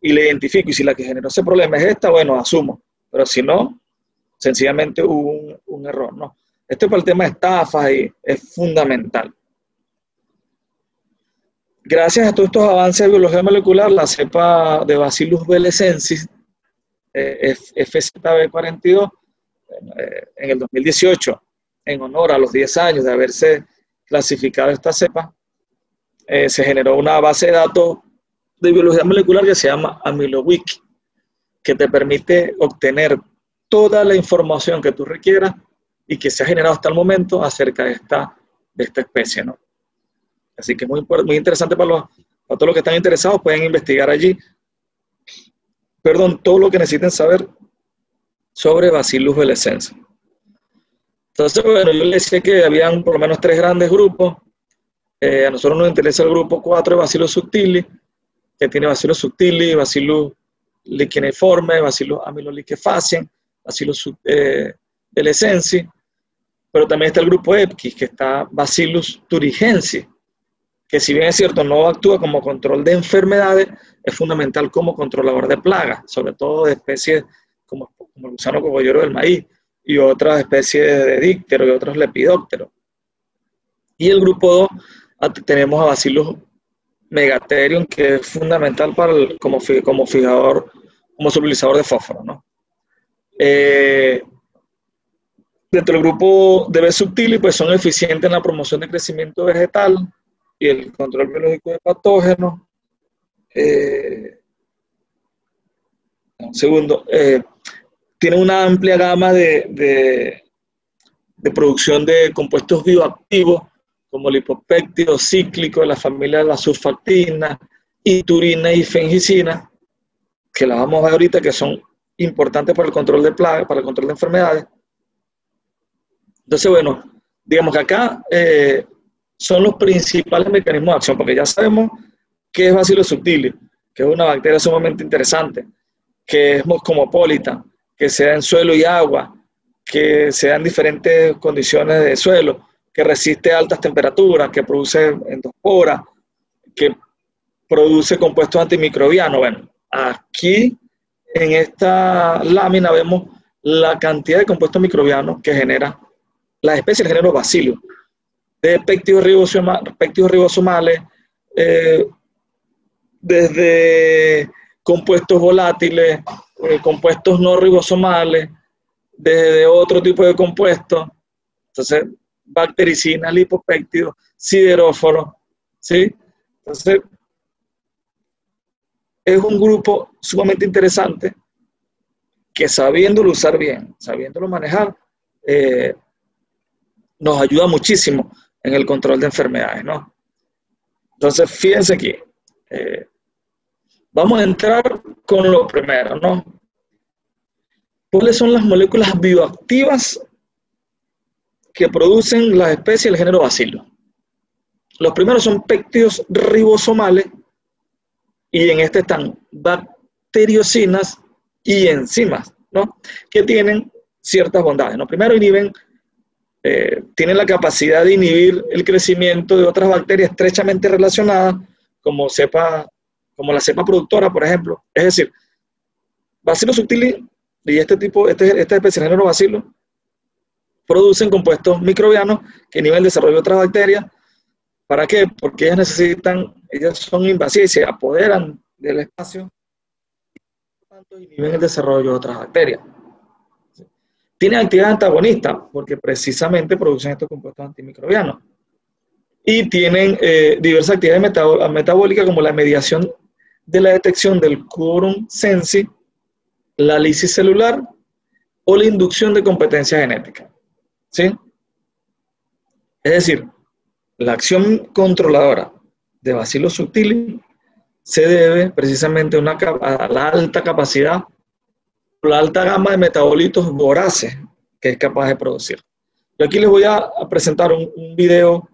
S2: y le identifico, y si la que generó ese problema es esta, bueno, asumo, pero si no, sencillamente hubo un error, ¿no? Esto para el tema de estafas y es fundamental. Gracias a todos estos avances de biología molecular, la cepa de Bacillus bellecensis, FZB42, en el 2018, en honor a los 10 años de haberse clasificado esta cepa, se generó una base de datos de biología molecular que se llama AmiloWiki, que te permite obtener toda la información que tú requieras y que se ha generado hasta el momento acerca de esta especie, ¿no? Así que es muy interesante para todos los que están interesados, pueden investigar allí, todo lo que necesiten saber sobre Bacillus bellecensis. Entonces, bueno, yo les decía que habían por lo menos 3 grandes grupos. A nosotros nos interesa el grupo 4 de Bacillus subtilis, que tiene Bacillus subtilis, Bacillus licheniforme, Bacillus amyloliquefaciens, Bacillus bellecensis, pero también está el grupo EPKIS, que está Bacillus thuringiensis, que si bien es cierto no actúa como control de enfermedades, es fundamental como controlador de plagas, sobre todo de especies como el gusano cogollero del maíz y otras especies de dípteros y otros lepidópteros. Y el grupo 2 tenemos a Bacillus megatherium, que es fundamental como fijador, como solubilizador de fósforo, ¿no? Dentro del grupo de B subtilis, pues son eficientes en la promoción de crecimiento vegetal y el control biológico de patógenos. Tiene una amplia gama de producción de compuestos bioactivos, como lipopéptidos cíclicos de la familia de las surfactinas, iturina y fengicina, que las vamos a ver ahorita, que son importantes para el control de plagas, para el control de enfermedades. Entonces, bueno, digamos que acá son los principales mecanismos de acción, porque ya sabemos qué es Bacillus subtilis, que es una bacteria sumamente interesante, que es cosmopolita, que se da en suelo y agua, que se da en diferentes condiciones de suelo, que resiste altas temperaturas, que produce endosporas, que produce compuestos antimicrobianos. Bueno, aquí en esta lámina vemos la cantidad de compuestos microbianos que genera la especie del género Bacillus, de péptidos ribosomales, desde compuestos volátiles, compuestos no ribosomales, desde otro tipo de compuestos. Entonces, bactericinas, lipopéptidos, sideróforos, ¿sí? Entonces, es un grupo sumamente interesante que, sabiéndolo usar bien, sabiéndolo manejar, nos ayuda muchísimo en el control de enfermedades, ¿no? Entonces, fíjense aquí, vamos a entrar con lo primero, ¿no? ¿Cuáles son las moléculas bioactivas que producen las especies del género Bacillus? Los primeros son péptidos ribosomales, y en este están bacteriocinas y enzimas, ¿no? Que tienen ciertas bondades, ¿no? Primero, tienen la capacidad de inhibir el crecimiento de otras bacterias estrechamente relacionadas, como cepas como la cepa productora, por ejemplo. Es decir, Bacillus subtilis y esta especie de género Bacillus producen compuestos microbianos que inhiben el desarrollo de otras bacterias. ¿Para qué? Porque ellas son invasivas y se apoderan del espacio, y por tanto inhiben el desarrollo de otras bacterias. Tienen actividad antagonista porque precisamente producen estos compuestos antimicrobianos. Y tienen diversas actividades metabólicas como la mediación de la detección del quorum sensi, la lisis celular o la inducción de competencia genética. ¿Sí? Es decir, la acción controladora de Bacillus subtilis se debe precisamente a la alta capacidad, la alta gama de metabolitos voraces que es capaz de producir. Yo aquí les voy a presentar un video,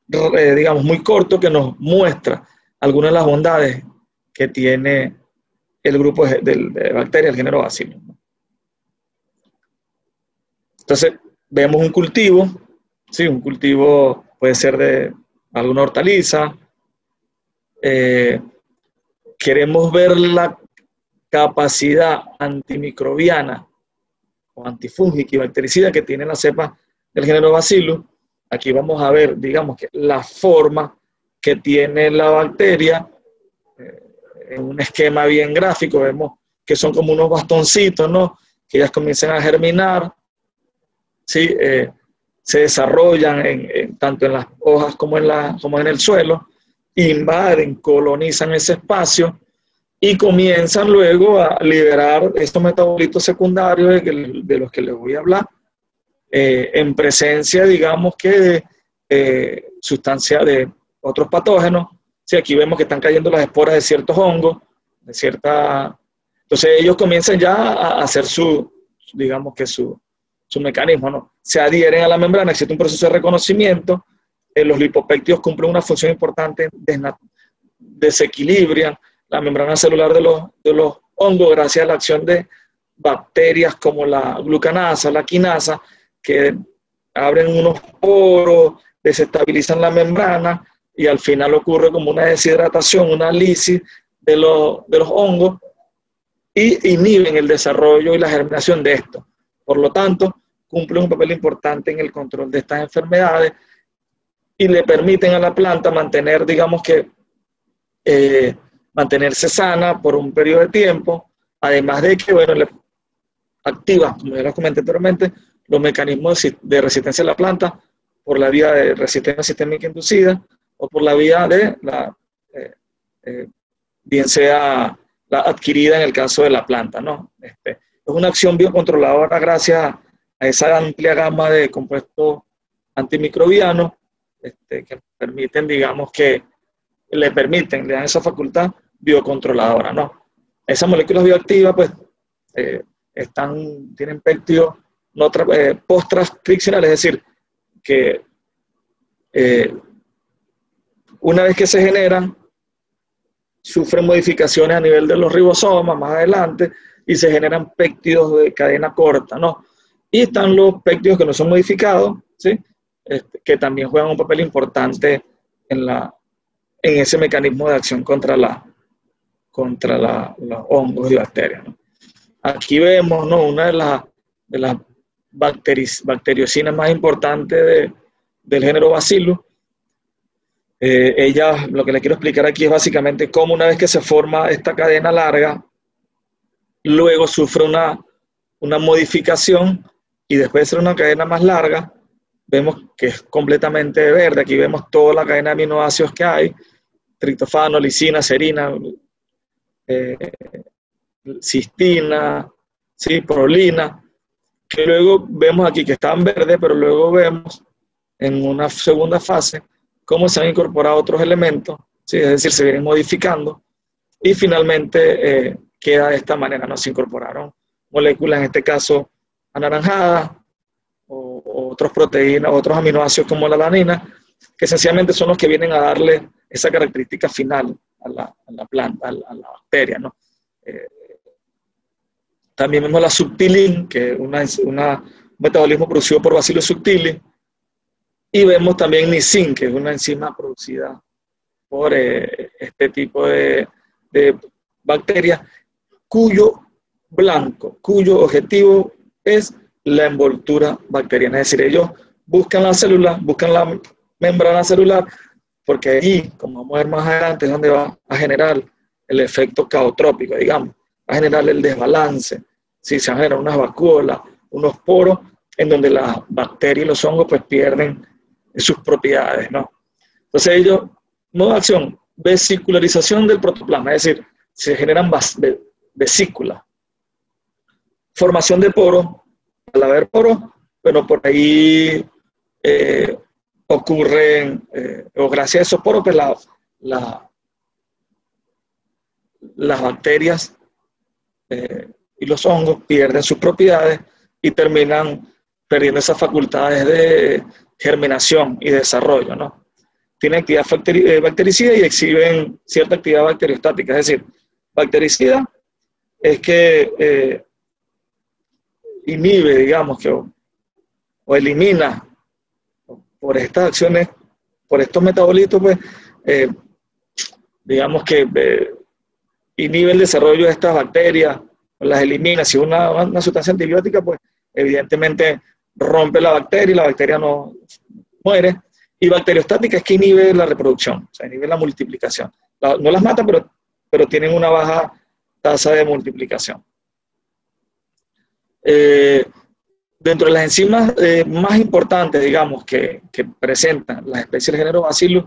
S2: digamos, muy corto que nos muestra algunas de las bondades que tiene el grupo de bacterias, el género Bacillus. Entonces, vemos un cultivo, ¿sí? Un cultivo puede ser de alguna hortaliza. Queremos ver la capacidad antimicrobiana o antifúngica y bactericida que tiene la cepa del género Bacillus. Aquí vamos a ver, digamos, que la forma que tiene la bacteria en un esquema bien gráfico. Vemos que son como unos bastoncitos, ¿no? Que ellas comienzan a germinar, ¿sí? Se desarrollan tanto en las hojas como en el suelo, invaden, colonizan ese espacio y comienzan luego a liberar estos metabolitos secundarios de los que les voy a hablar, en presencia, digamos, que de sustancias de otros patógenos. Sí, aquí vemos que están cayendo las esporas de ciertos hongos, entonces ellos comienzan ya a hacer digamos que su mecanismo, ¿no? Se adhieren a la membrana, existe un proceso de reconocimiento, los lipopéptidos cumplen una función importante, desequilibran la membrana celular de los hongos gracias a la acción de bacterias como la glucanasa, la quinasa, que abren unos poros, desestabilizan la membrana y al final ocurre como una deshidratación, una lisis de los hongos y inhiben el desarrollo y la germinación de esto. Por lo tanto, cumplen un papel importante en el control de estas enfermedades y le permiten a la planta mantener, digamos que, mantenerse sana por un periodo de tiempo, además de que, bueno, le activa, como ya les comenté anteriormente, los mecanismos de resistencia de la planta por la vía de resistencia sistémica inducida o por la vía de bien sea la adquirida en el caso de la planta, ¿no? Es una acción biocontroladora gracias a esa amplia gama de compuestos antimicrobianos que permiten, digamos que le dan esa facultad biocontroladora, ¿no? Esas moléculas bioactivas, pues, tienen péptidos post-transcripcionales, es decir, que una vez que se generan, sufren modificaciones a nivel de los ribosomas más adelante y se generan péptidos de cadena corta, ¿no? Y están los péptidos que no son modificados, ¿sí? Que también juegan un papel importante en ese mecanismo de acción contra los hongos y bacterias, ¿no? Aquí vemos, ¿no? Una de las bacteriocinas más importantes del género Bacillus. Lo que le quiero explicar aquí es básicamente cómo una vez que se forma esta cadena larga, luego sufre una modificación y después de ser una cadena más larga, vemos que es completamente verde. Aquí vemos toda la cadena de aminoácidos que hay, triptofano, lisina, serina, cistina, ¿sí? Prolina, que luego vemos aquí que están verdes, pero luego vemos en una segunda fase cómo se han incorporado otros elementos, ¿sí? Es decir, se vienen modificando y finalmente queda de esta manera, ¿no? Se incorporaron moléculas, en este caso anaranjadas, o otras proteínas, otros aminoácidos como la alanina, que esencialmente son los que vienen a darle esa característica final a la planta, a la bacteria, ¿no? También vemos la subtilin, que es un metabolismo producido por Bacillus subtilis, Y vemos también nisin, que es una enzima producida por este tipo de bacterias, cuyo objetivo es la envoltura bacteriana. Es decir, ellos buscan la célula, buscan la membrana celular, porque allí, como vamos a ver más adelante, es donde va a generar el efecto caotrópico, digamos, va a generar el desbalance, si se generan unas vacuolas, unos poros, en donde las bacterias y los hongos pues pierden sus propiedades, ¿no? Entonces ellos, modo de acción, vesicularización del protoplasma, es decir, se generan vesículas. Formación de poros, al haber poros, pero por ahí ocurren, o gracias a esos poros, pues las bacterias y los hongos pierden sus propiedades y terminan perdiendo esas facultades de germinación y desarrollo, ¿no? Tienen actividad bactericida y exhiben cierta actividad bacteriostática, es decir, bactericida es que inhibe, digamos, o elimina por estas acciones, por estos metabolitos, pues, digamos que inhibe el desarrollo de estas bacterias, las elimina. Si una sustancia antibiótica, pues, evidentemente rompe la bacteria no muere. Y bacteriostática es que inhibe la reproducción, o sea, inhibe la multiplicación. No las mata, pero tienen una baja tasa de multiplicación. Dentro de las enzimas más importantes, digamos, que presentan las especies del género Bacillus,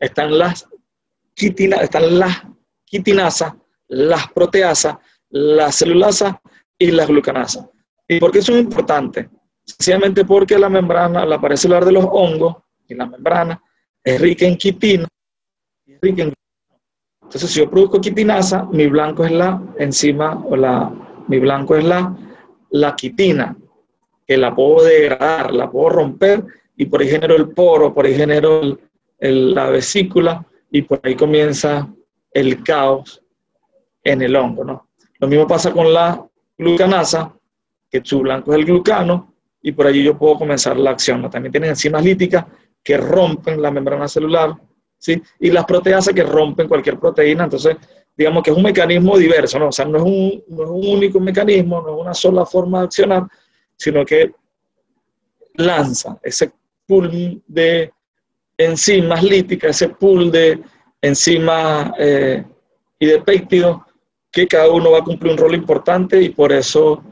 S2: están las quitinasas, las proteasas, las celulasas y las glucanasas. ¿Y por qué son importantes? Sencillamente porque la membrana, la pared celular de los hongos y la membrana es rica en quitina y es rica en glucanasa. Entonces, si yo produzco quitinasa, mi blanco es la enzima, mi blanco es la quitina, que la puedo degradar, la puedo romper, y por ahí genero el poro, por ahí genero la vesícula, y por ahí comienza el caos en el hongo, ¿no? Lo mismo pasa con la glucanasa, que su blanco es el glucano, y por allí yo puedo comenzar la acción, ¿no? También tienen enzimas líticas que rompen la membrana celular, ¿sí? Y las proteasas que rompen cualquier proteína. Entonces, digamos que es un mecanismo diverso, ¿no? O sea, no es un único mecanismo, no es una sola forma de accionar, sino que lanza ese pool de enzimas líticas, ese pool de enzimas y de péptidos, que cada uno va a cumplir un rol importante, y por eso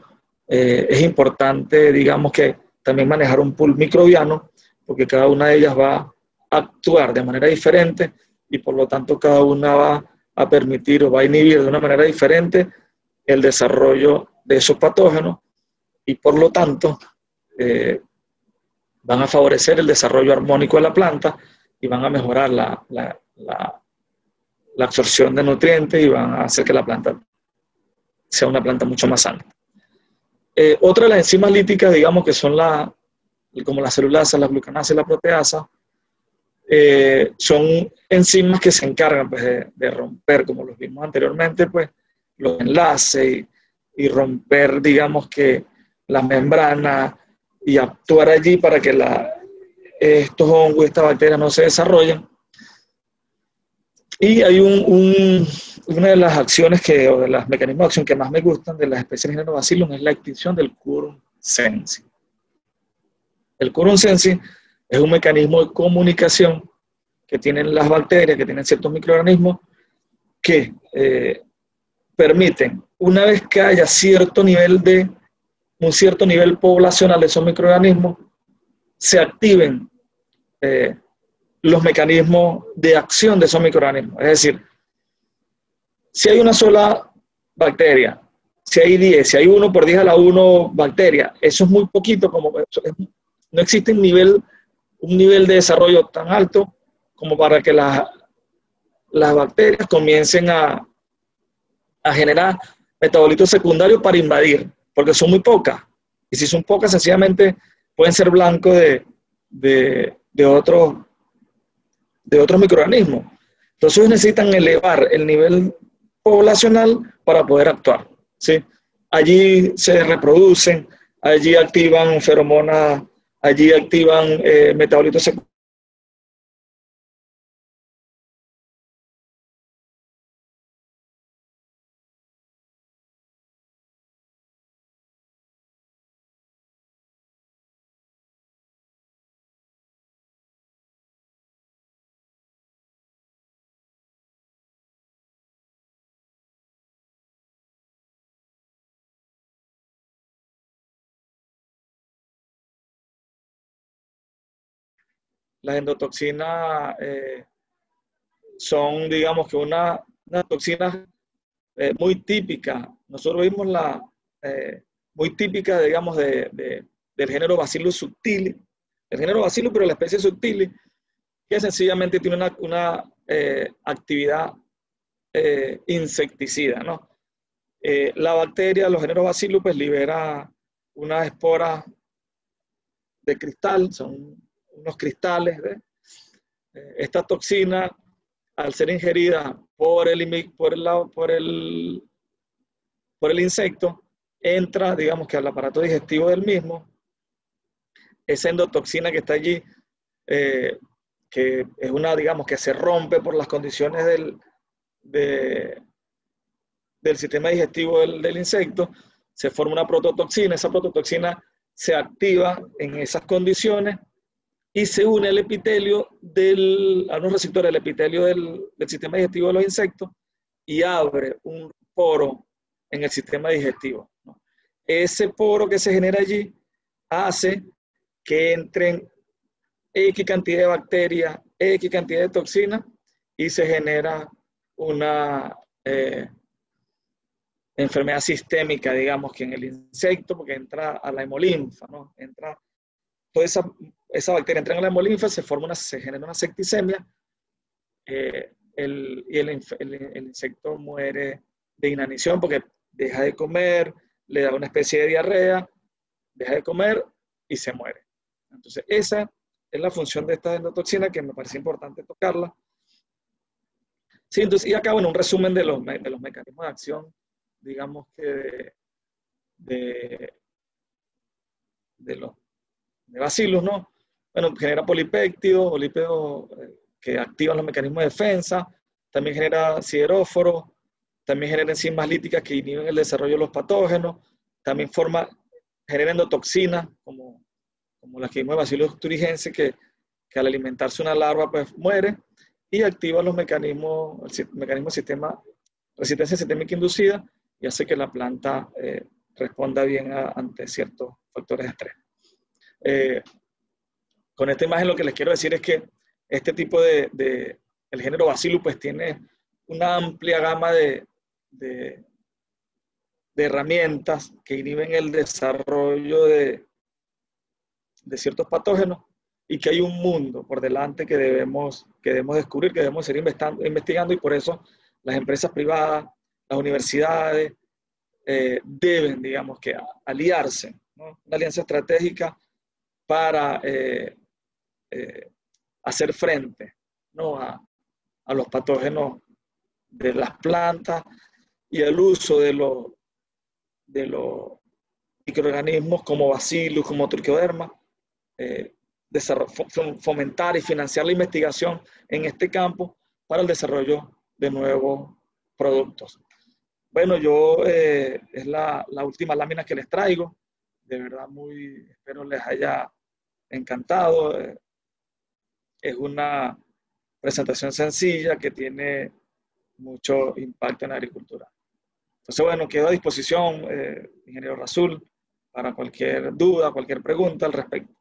S2: es importante, digamos, que también manejar un pool microbiano, porque cada una de ellas va a actuar de manera diferente, y por lo tanto cada una va a permitir o va a inhibir de una manera diferente el desarrollo de esos patógenos, y por lo tanto van a favorecer el desarrollo armónico de la planta y van a mejorar la absorción de nutrientes, y van a hacer que la planta sea una planta mucho más sana. Otra de las enzimas líticas, digamos, que son como la celulasa, la glucanasa y la proteasa, son enzimas que se encargan, pues, de romper, como los vimos anteriormente, pues, los enlaces y romper, digamos, que las membranas, y actuar allí para que estos hongos y estas bacterias no se desarrollen. Y hay una de las acciones o de los mecanismos de acción que más me gustan de las especies del género Bacillus es la extinción del quorum sensi. El quorum sensi es un mecanismo de comunicación que tienen las bacterias, que tienen ciertos microorganismos, que permiten, una vez que haya un cierto nivel poblacional de esos microorganismos, se activen los mecanismos de acción de esos microorganismos. Es decir, si hay una sola bacteria, si hay 10, si hay 1 por 10 a la 1 bacteria, eso es muy poquito, no existe un nivel de desarrollo tan alto como para que las bacterias comiencen a generar metabolitos secundarios para invadir, porque son muy pocas. Y si son pocas, sencillamente pueden ser blancos de otros microorganismos. Entonces necesitan elevar el nivel poblacional para poder actuar, ¿sí? Allí se reproducen, allí activan feromonas allí activan metabolitos secundarios. Las endotoxinas son, digamos que una toxina muy típica. Nosotros vimos muy típica, digamos, del género Bacillus subtilis, el género Bacillus, pero la especie subtilis, que sencillamente tiene una actividad insecticida, ¿no? La bacteria, los géneros Bacillus, pues libera unas esporas de cristal, son unos cristales. Esta toxina, al ser ingerida por el insecto, entra, digamos que al aparato digestivo del mismo. Esa endotoxina que está allí, que es una, digamos, que se rompe por las condiciones del sistema digestivo del insecto, se forma una prototoxina. Esa prototoxina se activa en esas condiciones y se une al epitelio a unos receptores del epitelio del sistema digestivo de los insectos y abre un poro en el sistema digestivo, ¿no? Ese poro que se genera allí hace que entren X cantidad de bacterias, X cantidad de toxinas y se genera una enfermedad sistémica, digamos, que en el insecto, porque entra a la hemolinfa, ¿no? Entra toda esa bacteria entra en la hemolinfa, se genera una septicemia, el insecto muere de inanición porque deja de comer, le da una especie de diarrea, deja de comer y se muere. Entonces, esa es la función de esta endotoxina que me parece importante tocarla. Sí, entonces, y acá, bueno, un resumen de los mecanismos de acción, digamos que de Bacillus, ¿no? Bueno, genera polipéptidos o lípidos que activan los mecanismos de defensa, también genera sideróforos, también genera enzimas líticas que inhiben el desarrollo de los patógenos, también genera endotoxinas, como las que vimos de Bacillus thuringiensis, que al alimentarse una larva pues muere, y activa los mecanismos, el mecanismo de resistencia sistémica inducida, y hace que la planta responda bien ante ciertos factores de estrés. Con esta imagen lo que les quiero decir es que este tipo el género Bacillus pues tiene una amplia gama de herramientas que inhiben el desarrollo de ciertos patógenos y que hay un mundo por delante que debemos descubrir, que debemos seguir investigando, y por eso las empresas privadas, las universidades deben, digamos, que aliarse, ¿no? Una alianza estratégica para hacer frente, ¿no? a los patógenos de las plantas y al uso de los microorganismos como Bacillus, como Trichoderma, fomentar y financiar la investigación en este campo para el desarrollo de nuevos productos. Bueno, es la última lámina que les traigo. De verdad, espero les haya encantado. Es una presentación sencilla que tiene mucho impacto en la agricultura. Entonces, bueno, quedo a disposición, ingeniero Rasul, para cualquier duda, cualquier pregunta al respecto.